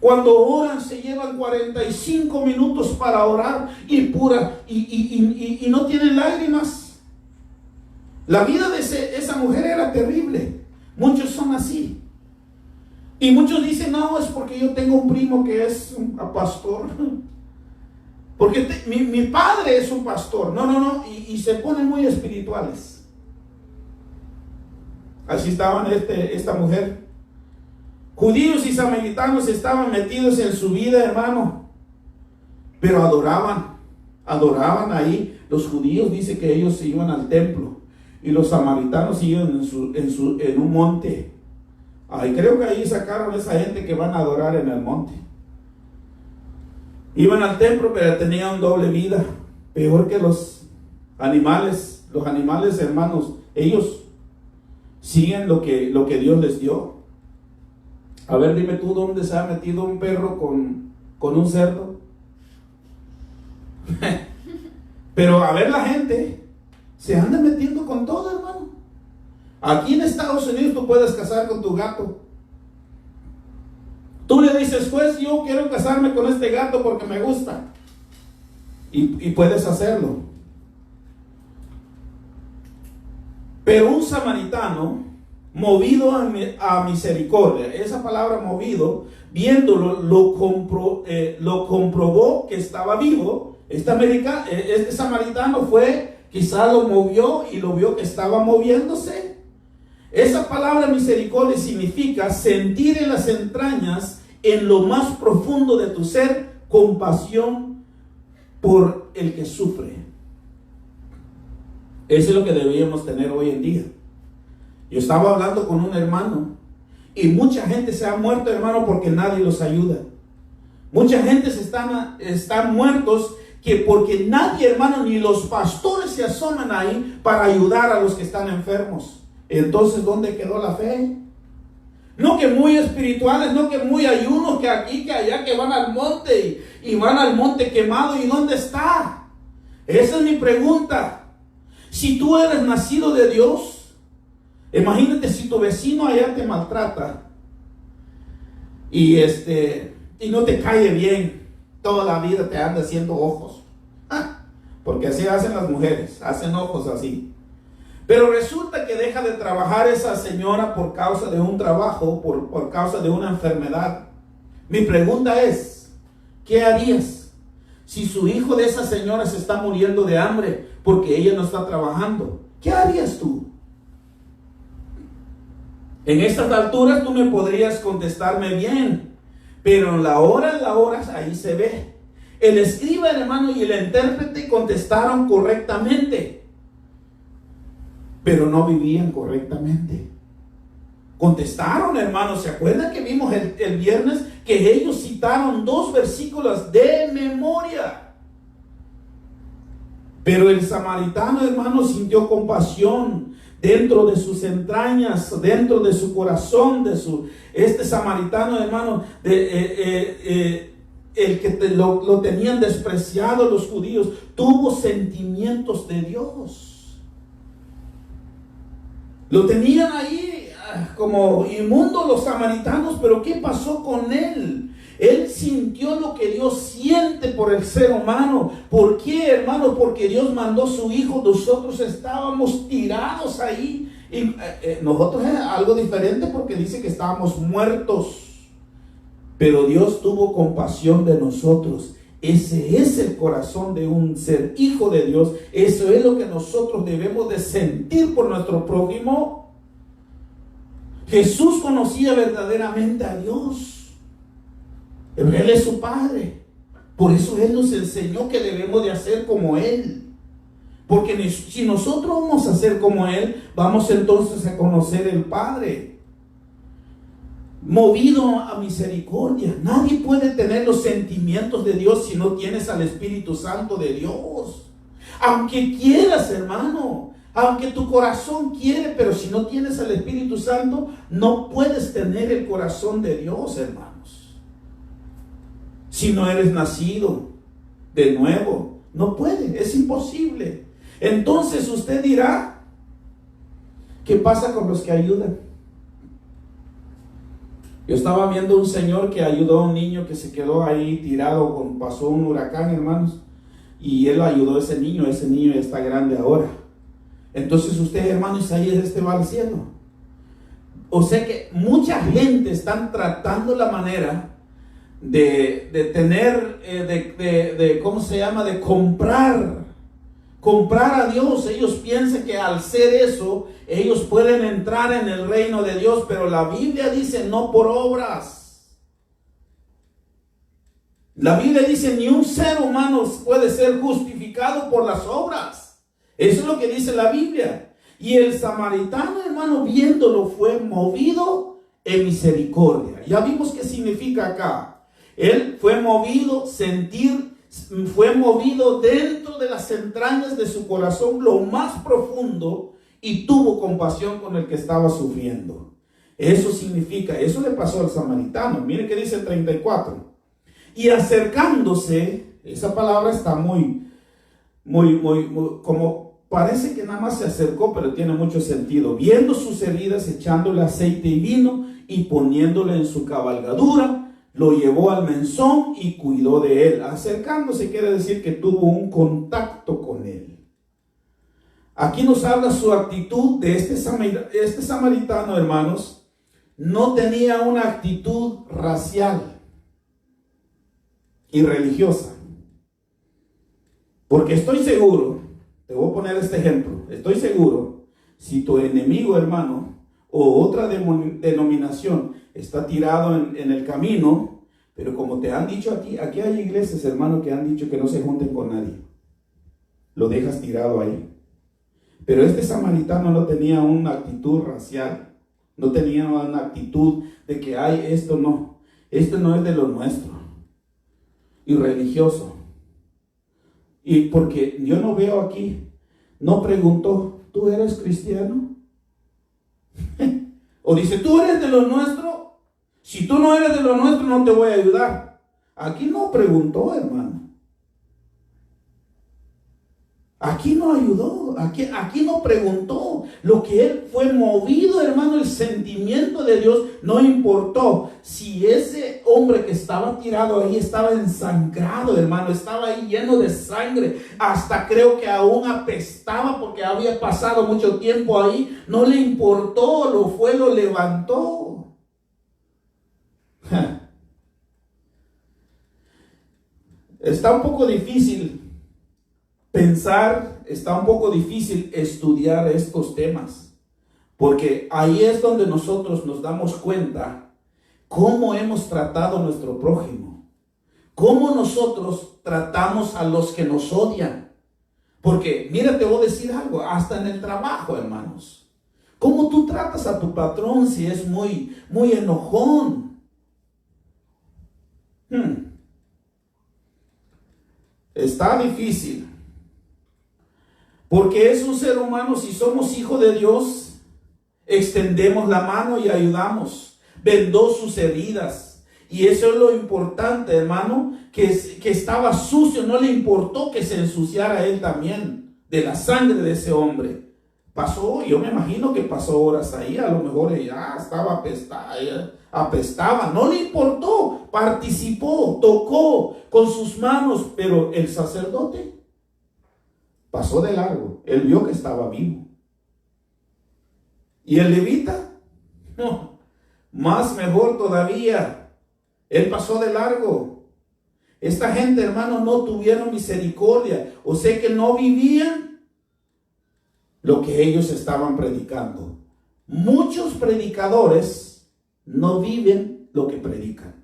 Cuando oran se llevan 45 minutos para orar y no tienen lágrimas. La vida de esa mujer era terrible. Muchos son así. Y muchos dicen, no, es porque yo tengo un primo que es un pastor. Porque mi padre es un pastor. No. Y se ponen muy espirituales. Así estaban esta mujer. Judíos y samaritanos estaban metidos en su vida, hermano, pero adoraban ahí. Los judíos dice que ellos se iban al templo y los samaritanos iban en un monte. Creo que ahí sacaron a esa gente que van a adorar en el monte. Iban al templo, pero tenían doble vida, peor que los animales. Los animales, hermanos, ellos siguen lo que Dios les dio. A ver, dime tú, ¿dónde se ha metido un perro con un cerdo? Pero a ver, la gente se anda metiendo con todo, hermano. Aquí en Estados Unidos tú puedes casar con tu gato. Tú le dices, pues yo quiero casarme con este gato porque me gusta. Y puedes hacerlo. Pero un samaritano, movido a misericordia, esa palabra movido, viéndolo, lo comprobó que estaba vivo. Este samaritano fue, quizá lo movió y lo vio que estaba moviéndose. Esa palabra misericordia significa sentir en las entrañas, en lo más profundo de tu ser, compasión por el que sufre. Eso es lo que deberíamos tener hoy en día. Yo estaba hablando con un hermano y mucha gente se ha muerto, hermano, porque nadie los ayuda. Mucha gente están muertos porque nadie, hermano, ni los pastores se asoman ahí para ayudar a los que están enfermos. Entonces, ¿dónde quedó la fe? No que muy espirituales, no que muy ayunos, que aquí, que allá, que van al monte y van al monte quemado. ¿Y dónde está? Esa es mi pregunta. Si tú eres nacido de Dios, imagínate si tu vecino allá te maltrata y no te cae bien, toda la vida te anda haciendo ojos. Porque así hacen las mujeres, hacen ojos así. Pero resulta que deja de trabajar esa señora por causa de un trabajo, por causa de una enfermedad. Mi pregunta es, ¿qué harías si su hijo de esa señora se está muriendo de hambre porque ella no está trabajando? ¿Qué harías tú? En estas alturas tú me podrías contestarme bien, pero en la hora, ahí se ve. El escriba, hermano, y el intérprete contestaron correctamente, pero no vivían correctamente. Contestaron, hermanos. ¿Se acuerdan que vimos el viernes que ellos citaron 2 versículos de memoria? Pero el samaritano, hermano, sintió compasión dentro de sus entrañas, dentro de su corazón, este samaritano, hermano, el que lo tenían despreciado los judíos, tuvo sentimientos de Dios. Lo tenían ahí como inmundo los samaritanos, pero ¿qué pasó con él? Él sintió lo que Dios siente por el ser humano. ¿Por qué, hermano? Porque Dios mandó su Hijo. Nosotros estábamos tirados ahí. Y nosotros es algo diferente porque dice que estábamos muertos. Pero Dios tuvo compasión de nosotros. Ese es el corazón de un ser hijo de Dios. Eso es lo que nosotros debemos de sentir por nuestro prójimo. Jesús conocía verdaderamente a Dios. Él es su Padre. Por eso Él nos enseñó que debemos de hacer como Él. Porque si nosotros vamos a hacer como Él, vamos entonces a conocer el Padre. Movido a misericordia. Nadie puede tener los sentimientos de Dios si no tienes al Espíritu Santo de Dios. Aunque quieras, hermano, aunque tu corazón quiere, pero si no tienes al Espíritu Santo, no puedes tener el corazón de Dios, hermanos. Si no eres nacido de nuevo, no puede, es imposible. Entonces usted dirá, ¿qué pasa con los que ayudan? Yo estaba viendo un señor que ayudó a un niño que se quedó ahí tirado, pasó un huracán, hermanos, y él ayudó a ese niño ya está grande ahora. Entonces usted, hermano Isaías, va al cielo. O sea que mucha gente están tratando la manera de tener, ¿cómo se llama? De comprar comprar a Dios. Ellos piensan que al ser eso, ellos pueden entrar en el reino de Dios, pero la Biblia dice no por obras. La Biblia dice ni un ser humano puede ser justificado por las obras. Eso es lo que dice la Biblia. Y el samaritano, hermano, viéndolo, fue movido en misericordia. Ya vimos qué significa acá. Él fue movido, fue movido dentro de las entrañas de su corazón, lo más profundo, y tuvo compasión con el que estaba sufriendo. Eso significa, eso le pasó al samaritano. Mire que dice el 34. Y acercándose, esa palabra está muy, como parece que nada más se acercó, pero tiene mucho sentido. Viendo sus heridas, echándole aceite y vino y poniéndole en su cabalgadura, lo llevó al mesón y cuidó de él. Acercándose quiere decir que tuvo un contacto con él. Aquí nos habla su actitud de este samaritano, hermanos. No tenía una actitud racial y religiosa. Porque estoy seguro, te voy a poner este ejemplo, estoy seguro, si tu enemigo, hermano, o otra denominación está tirado en el camino, pero como te han dicho aquí hay iglesias, hermano, que han dicho que no se junten con nadie. Lo dejas tirado ahí. Pero este samaritano no tenía una actitud racial, no tenía una actitud de que esto no es de lo nuestro, y religioso. Y porque yo no veo aquí, no preguntó, ¿tú eres cristiano? O dice, ¿tú eres de lo nuestro? Si tú no eres de lo nuestro, no te voy a ayudar. Aquí no preguntó, hermano. Aquí no ayudó, aquí no preguntó. Lo que él fue movido, hermano, el sentimiento de Dios, no importó. Si ese hombre que estaba tirado ahí estaba ensangrado, hermano, estaba ahí lleno de sangre, hasta creo que aún apestaba porque había pasado mucho tiempo ahí, no le importó, lo levantó. Está un poco difícil pensar, está un poco difícil estudiar estos temas, porque ahí es donde nosotros nos damos cuenta cómo hemos tratado a nuestro prójimo, cómo nosotros tratamos a los que nos odian. Porque, mira, te voy a decir algo, hasta en el trabajo, hermanos, cómo tú tratas a tu patrón si es muy enojón. Está difícil. Porque es un ser humano, si somos hijos de Dios, extendemos la mano y ayudamos. Vendó sus heridas. Y eso es lo importante, hermano, que estaba sucio, no le importó que se ensuciara él también de la sangre de ese hombre. Pasó, yo me imagino que pasó horas ahí, a lo mejor ya estaba apestaba, no le importó, participó, tocó con sus manos, pero el sacerdote pasó de largo. Él vio que estaba vivo. Y el levita, no, más mejor todavía, él pasó de largo. Esta gente, hermano, no tuvieron misericordia, o sea que no vivían lo que ellos estaban predicando. Muchos predicadores no viven lo que predican.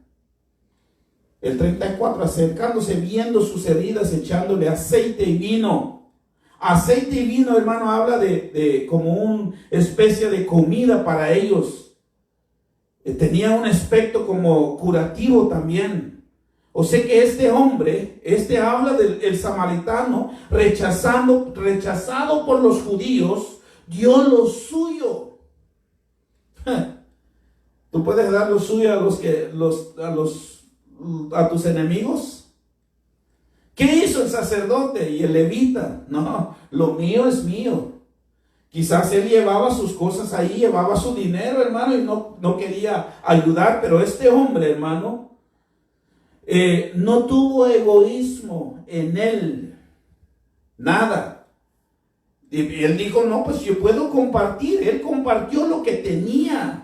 El 34, acercándose, viendo sus heridas, echándole aceite y vino. Aceite y vino, hermano, habla de como una especie de comida para ellos. Tenía un aspecto como curativo también. O sea que este hombre, habla del samaritano, rechazado por los judíos, dio lo suyo. ¿Tú puedes dar lo suyo a tus enemigos? ¿Qué hizo el sacerdote y el levita? No, lo mío es mío. Quizás él llevaba sus cosas ahí, llevaba su dinero, hermano, y no quería ayudar, pero este hombre, hermano, no tuvo egoísmo en él, nada. Y él dijo, no, pues yo puedo compartir. Él compartió lo que tenía.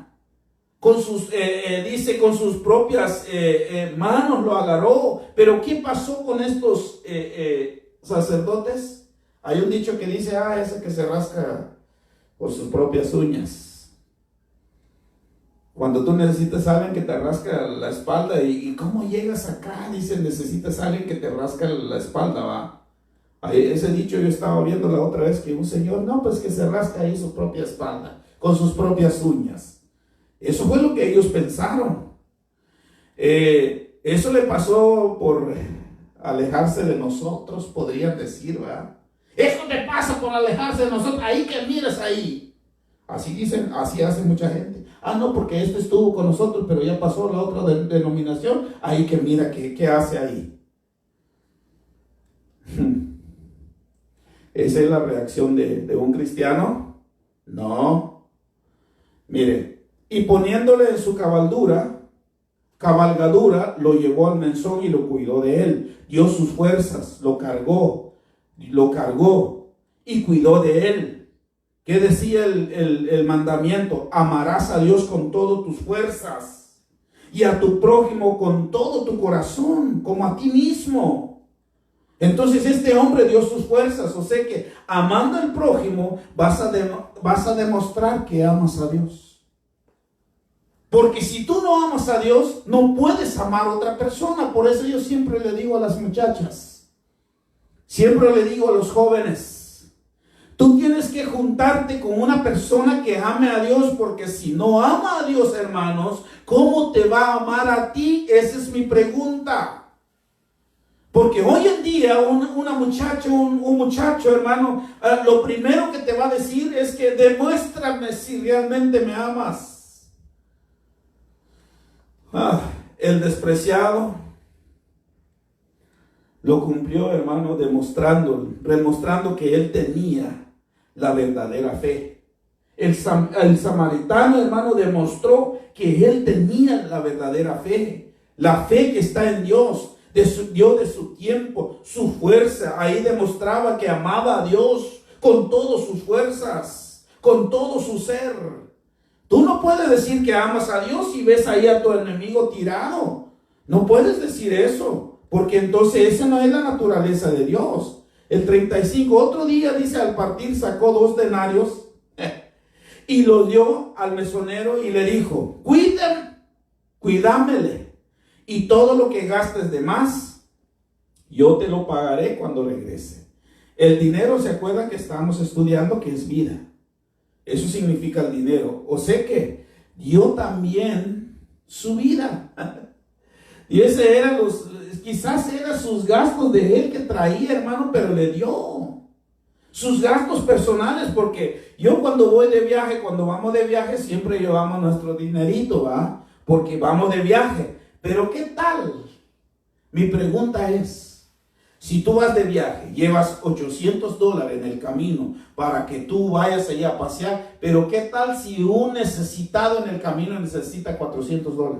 Con sus propias manos lo agarró. Pero ¿qué pasó con estos sacerdotes? Hay un dicho que dice, ese que se rasca por sus propias uñas. Cuando tú necesitas a alguien que te rasca la espalda, ¿y cómo llegas acá? Dice, necesitas a alguien que te rasca la espalda, ¿va? Ese dicho yo estaba viendo la otra vez, que un señor, no, pues que se rasca ahí su propia espalda, con sus propias uñas. Eso fue lo que ellos pensaron. Eso le pasó por alejarse de nosotros, podrían decir, ¿verdad? Eso te pasa por alejarse de nosotros, ahí que miras ahí. Así dicen, así hace mucha gente. No, porque este estuvo con nosotros, pero ya pasó la otra denominación, ahí que mira qué hace ahí. ¿Esa es la reacción de un cristiano? No. Mire, y poniéndole en su cabalgadura, lo llevó al mesón y lo cuidó de él. Dio sus fuerzas, lo cargó y cuidó de él. ¿Qué decía el mandamiento? Amarás a Dios con todas tus fuerzas y a tu prójimo con todo tu corazón, como a ti mismo. Entonces este hombre dio sus fuerzas. O sea que amando al prójimo vas a demostrar que amas a Dios. Porque si tú no amas a Dios, no puedes amar a otra persona. Por eso yo siempre le digo a las muchachas, siempre le digo a los jóvenes, tú tienes que juntarte con una persona que ame a Dios, porque si no ama a Dios, hermanos, ¿cómo te va a amar a ti? Esa es mi pregunta. Porque hoy en día un muchacho, hermano, lo primero que te va a decir es que demuéstrame si realmente me amas. El despreciado lo cumplió, hermano, demostrando que él tenía la verdadera fe. El samaritano, hermano, demostró que él tenía la verdadera fe. La fe que está en Dios. Dio de su tiempo, su fuerza. Ahí demostraba que amaba a Dios con todas sus fuerzas, con todo su ser. Tú no puedes decir que amas a Dios y ves ahí a tu enemigo tirado. No puedes decir eso, porque entonces esa no es la naturaleza de Dios. El 35, otro día dice, al partir sacó 2 denarios y los dio al mesonero y le dijo, cuídamele, y todo lo que gastes de más, yo te lo pagaré cuando regrese. El dinero, ¿se acuerdan que estamos estudiando que es vida? Eso significa el dinero. O sea que dio también su vida. Y ese era quizás eran sus gastos de él que traía, hermano, pero le dio sus gastos personales, porque yo cuando vamos de viaje, siempre llevamos nuestro dinerito, ¿va? Porque vamos de viaje. Pero ¿qué tal? Mi pregunta es, si tú vas de viaje, llevas $800 en el camino para que tú vayas allá a pasear, pero ¿qué tal si un necesitado en el camino necesita $400?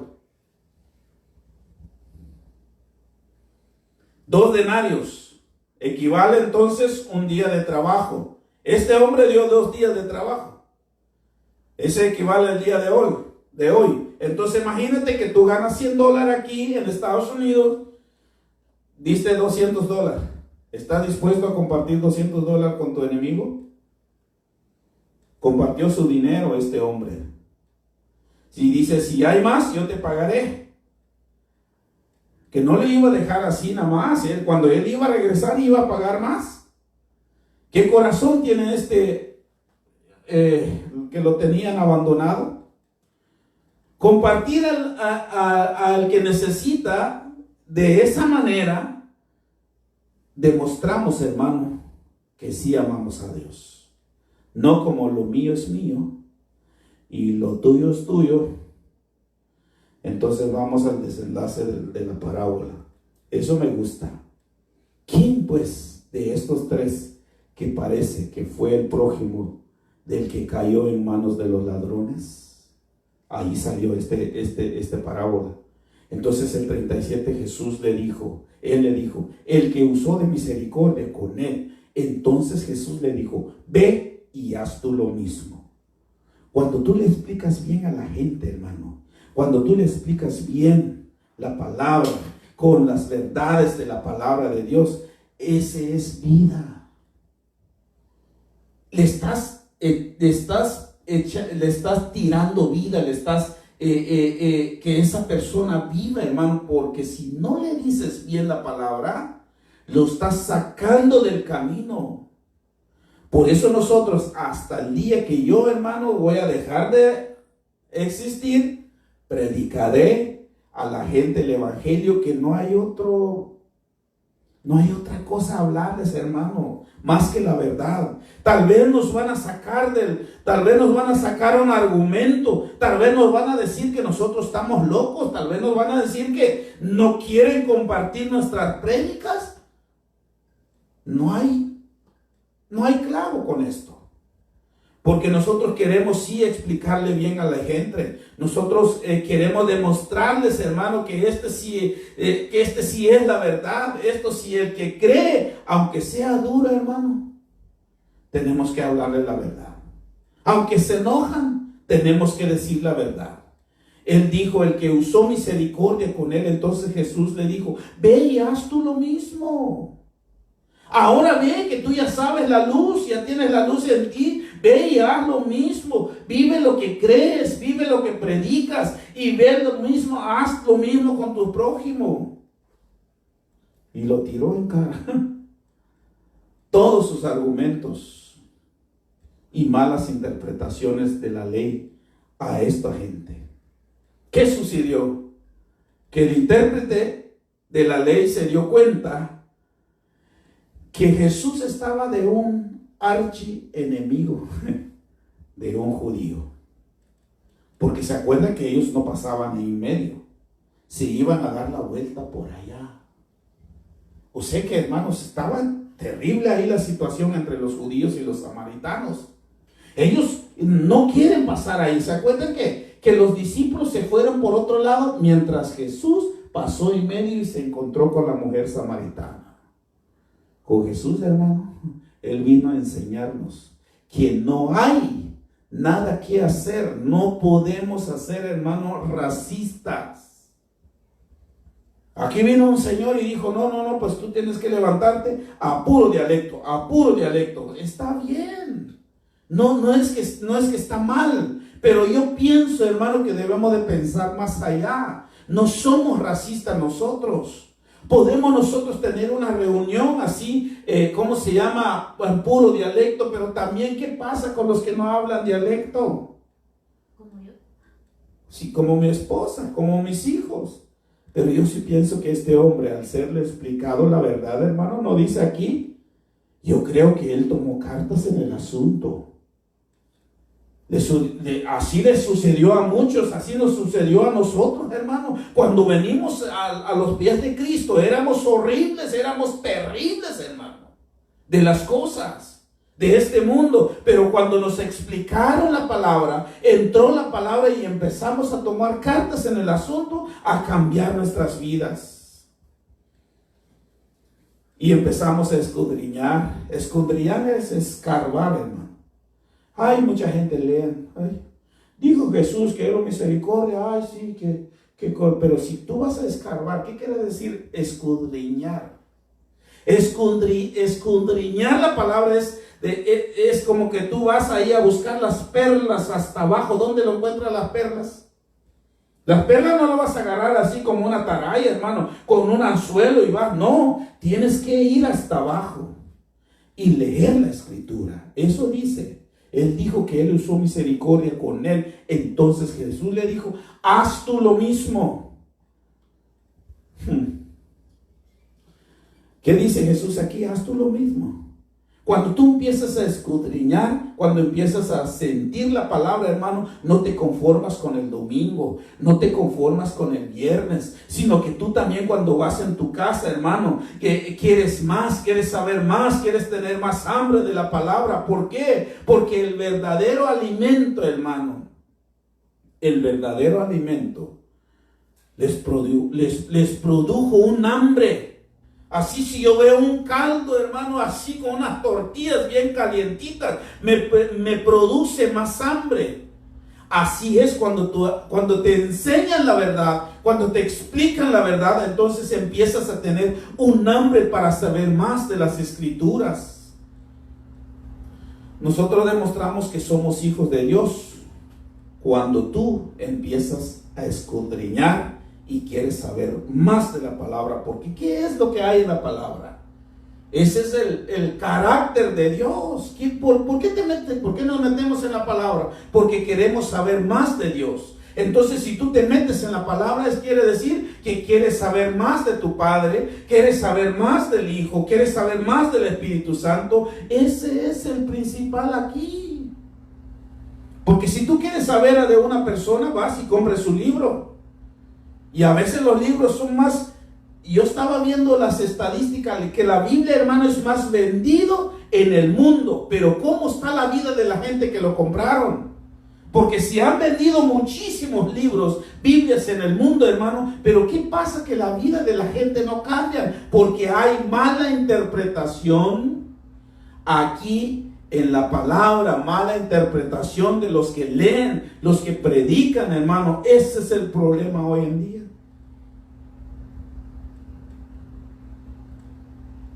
2 denarios equivale entonces un día de trabajo. Este hombre dio 2 días de trabajo. Ese equivale al día de hoy. Entonces imagínate que tú ganas $100 aquí en Estados Unidos, diste $200. ¿Estás dispuesto a compartir $200 con tu enemigo? Compartió su dinero este hombre. Si dice, si hay más, yo te pagaré. Que no le iba a dejar así nada más. Cuando él iba a regresar, iba a pagar más. ¿Qué corazón tiene que lo tenían abandonado? Compartir al que necesita de esa manera, demostramos, hermano, que sí amamos a Dios. No como lo mío es mío y lo tuyo es tuyo. Entonces vamos al desenlace de la parábola. Eso me gusta. ¿Quién pues de estos 3 que parece que fue el prójimo del que cayó en manos de los ladrones? Ahí salió esta parábola. Entonces el 37 Él le dijo, el que usó de misericordia con él. Entonces Jesús le dijo, ve y haz tú lo mismo. Cuando tú le explicas bien a la gente, hermano, cuando tú le explicas bien la palabra, con las verdades de la palabra de Dios, ese es vida. le estás tirando vida, le estás que esa persona viva, hermano, porque si no le dices bien la palabra, lo estás sacando del camino. Por eso nosotros, hasta el día que yo, hermano, voy a dejar de existir, predicaré a la gente el evangelio, que no hay otra cosa a hablarles, hermano, más que la verdad. Tal vez nos van a sacar un argumento, tal vez nos van a decir que nosotros estamos locos, tal vez nos van a decir que no quieren compartir nuestras prédicas. No hay clavo con esto. Porque nosotros queremos sí explicarle bien a la gente. Nosotros queremos demostrarles, hermano, que este sí es la verdad. Esto sí, el que cree, aunque sea duro, hermano, tenemos que hablarle la verdad. Aunque se enojan, tenemos que decir la verdad. Él dijo, el que usó misericordia con él, entonces Jesús le dijo, ve y haz tú lo mismo. Ahora ve que tú ya sabes la luz, ya tienes la luz en ti, ve y haz lo mismo, vive lo que crees, vive lo que predicas y ve lo mismo, haz lo mismo con tu prójimo. Y lo tiró en cara. Todos sus argumentos y malas interpretaciones de la ley a esta gente. ¿Qué sucedió? Que el intérprete de la ley se dio cuenta que Jesús estaba de un archienemigo de un judío. Porque se acuerdan que ellos no pasaban en medio, se iban a dar la vuelta por allá. O sea que, hermanos, estaba terrible ahí la situación entre los judíos y los samaritanos. Ellos no quieren pasar ahí. ¿Se acuerdan que los discípulos se fueron por otro lado mientras Jesús pasó en medio y se encontró con la mujer samaritana? Con Jesús, hermano, Él vino a enseñarnos que no hay nada que hacer. No podemos hacer, hermano, racistas. Aquí vino un señor y dijo, no, pues tú tienes que levantarte a puro dialecto, a puro dialecto. Está bien. No es que está mal. Pero yo pienso, hermano, que debemos de pensar más allá. No somos racistas nosotros. Podemos nosotros tener una reunión así, ¿cómo se llama? En puro dialecto, pero también, ¿qué pasa con los que no hablan dialecto? ¿Como yo? Sí, como mi esposa, como mis hijos. Pero yo sí pienso que este hombre, al serle explicado la verdad, hermano, no dice aquí. Yo creo que él tomó cartas en el asunto. Así le sucedió a muchos, así nos sucedió a nosotros, hermano. Cuando venimos a los pies de Cristo, éramos horribles, éramos terribles, hermano, de las cosas de este mundo. Pero cuando nos explicaron la palabra, entró la palabra y empezamos a tomar cartas en el asunto, a cambiar nuestras vidas. Y empezamos a escudriñar. Escudriñar es escarbar, hermano. Hay mucha gente leen, dijo Jesús que era misericordia, sí, pero si tú vas a escarbar, ¿qué quiere decir escudriñar? Escudriñar la palabra es como que tú vas ahí a buscar las perlas hasta abajo. ¿Dónde lo encuentras las perlas? Las perlas no las vas a agarrar así como una ataraya, hermano, con un anzuelo y vas. No, tienes que ir hasta abajo y leer la escritura. Eso dice. Él dijo que Él usó misericordia con él. Entonces Jesús le dijo, haz tú lo mismo. ¿Qué dice Jesús aquí? Haz tú lo mismo. Cuando tú empiezas a escudriñar, cuando empiezas a sentir la palabra, hermano, no te conformas con el domingo, no te conformas con el viernes, sino que tú también cuando vas en tu casa, hermano, que quieres más, quieres saber más, quieres tener más hambre de la palabra. ¿Por qué? Porque el verdadero alimento, hermano, el verdadero alimento les produjo un hambre. Así si yo veo un caldo, hermano, así con unas tortillas bien calientitas, me produce más hambre. Así es cuando te enseñan la verdad, cuando te explican la verdad, entonces empiezas a tener un hambre para saber más de las escrituras. Nosotros demostramos que somos hijos de Dios cuando tú empiezas a escudriñar y quieres saber más de la palabra. Porque ¿qué es lo que hay en la palabra? Ese es el carácter de Dios. ¿Por qué nos metemos en la palabra? Porque queremos saber más de Dios. Entonces, si tú te metes en la palabra, quiere decir que quieres saber más de tu Padre, quieres saber más del Hijo, quieres saber más del Espíritu Santo. Ese es el principal aquí. Porque si tú quieres saber de una persona, vas y compras su libro. Y a veces los libros son más... Yo estaba viendo las estadísticas que la Biblia, hermano, es más vendido en el mundo. Pero ¿cómo está la vida de la gente que lo compraron? Porque se han vendido muchísimos libros, Biblias en el mundo, hermano, pero ¿qué pasa? Que la vida de la gente no cambia, porque hay mala interpretación aquí en la palabra, mala interpretación de los que leen, los que predican, hermano. Ese es el problema hoy en día.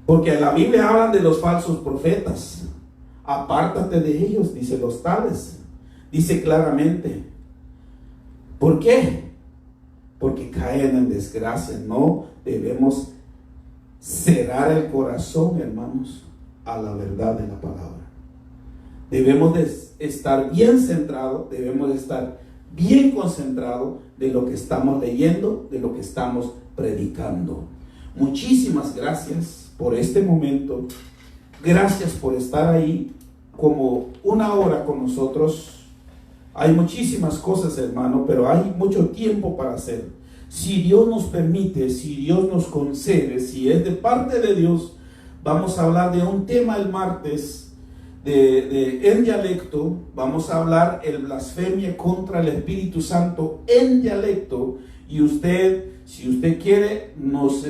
Porque en la Biblia hablan de los falsos profetas. Apártate de ellos, dice los tales. Dice claramente. ¿Por qué? Porque caen en desgracia. No debemos cerrar el corazón, hermanos, a la verdad de la palabra. Debemos de estar bien centrados, debemos de estar bien concentrados de lo que estamos leyendo, de lo que estamos predicando. Muchísimas gracias por este momento. Gracias por estar ahí como una hora con nosotros. Hay muchísimas cosas, hermano, pero hay mucho tiempo para hacer. Si Dios nos permite, si Dios nos concede, si es de parte de Dios, vamos a hablar de un tema el martes en dialecto. Vamos a hablar el blasfemia contra el Espíritu Santo en dialecto. Y usted, si usted quiere, nos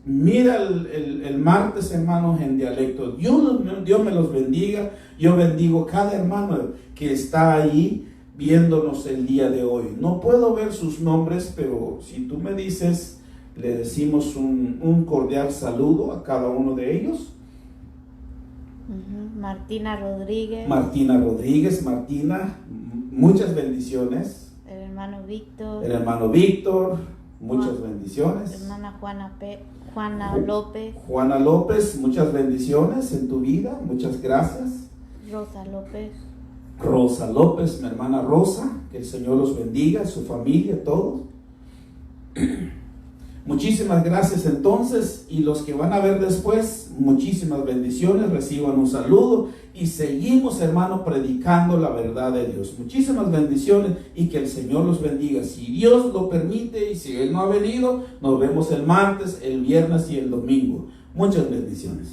mira el martes, hermanos, en dialecto. Dios me los bendiga. Yo bendigo cada hermano que está ahí viéndonos el día de hoy. No puedo ver sus nombres, pero si tú me dices, le decimos un cordial saludo a cada uno de ellos. Martina Rodríguez. Martina Rodríguez, Martina, muchas bendiciones. El hermano Víctor. El hermano Víctor, muchas bendiciones. Hermana Juana López. Juana López, muchas bendiciones en tu vida, muchas gracias. Rosa López. Rosa López, mi hermana Rosa, que el Señor los bendiga, su familia, todos. Muchísimas gracias entonces, y los que van a ver después, muchísimas bendiciones, reciban un saludo y seguimos, hermano, predicando la verdad de Dios. Muchísimas bendiciones y que el Señor los bendiga. Si Dios lo permite y si Él no ha venido, nos vemos el martes, el viernes y el domingo. Muchas bendiciones.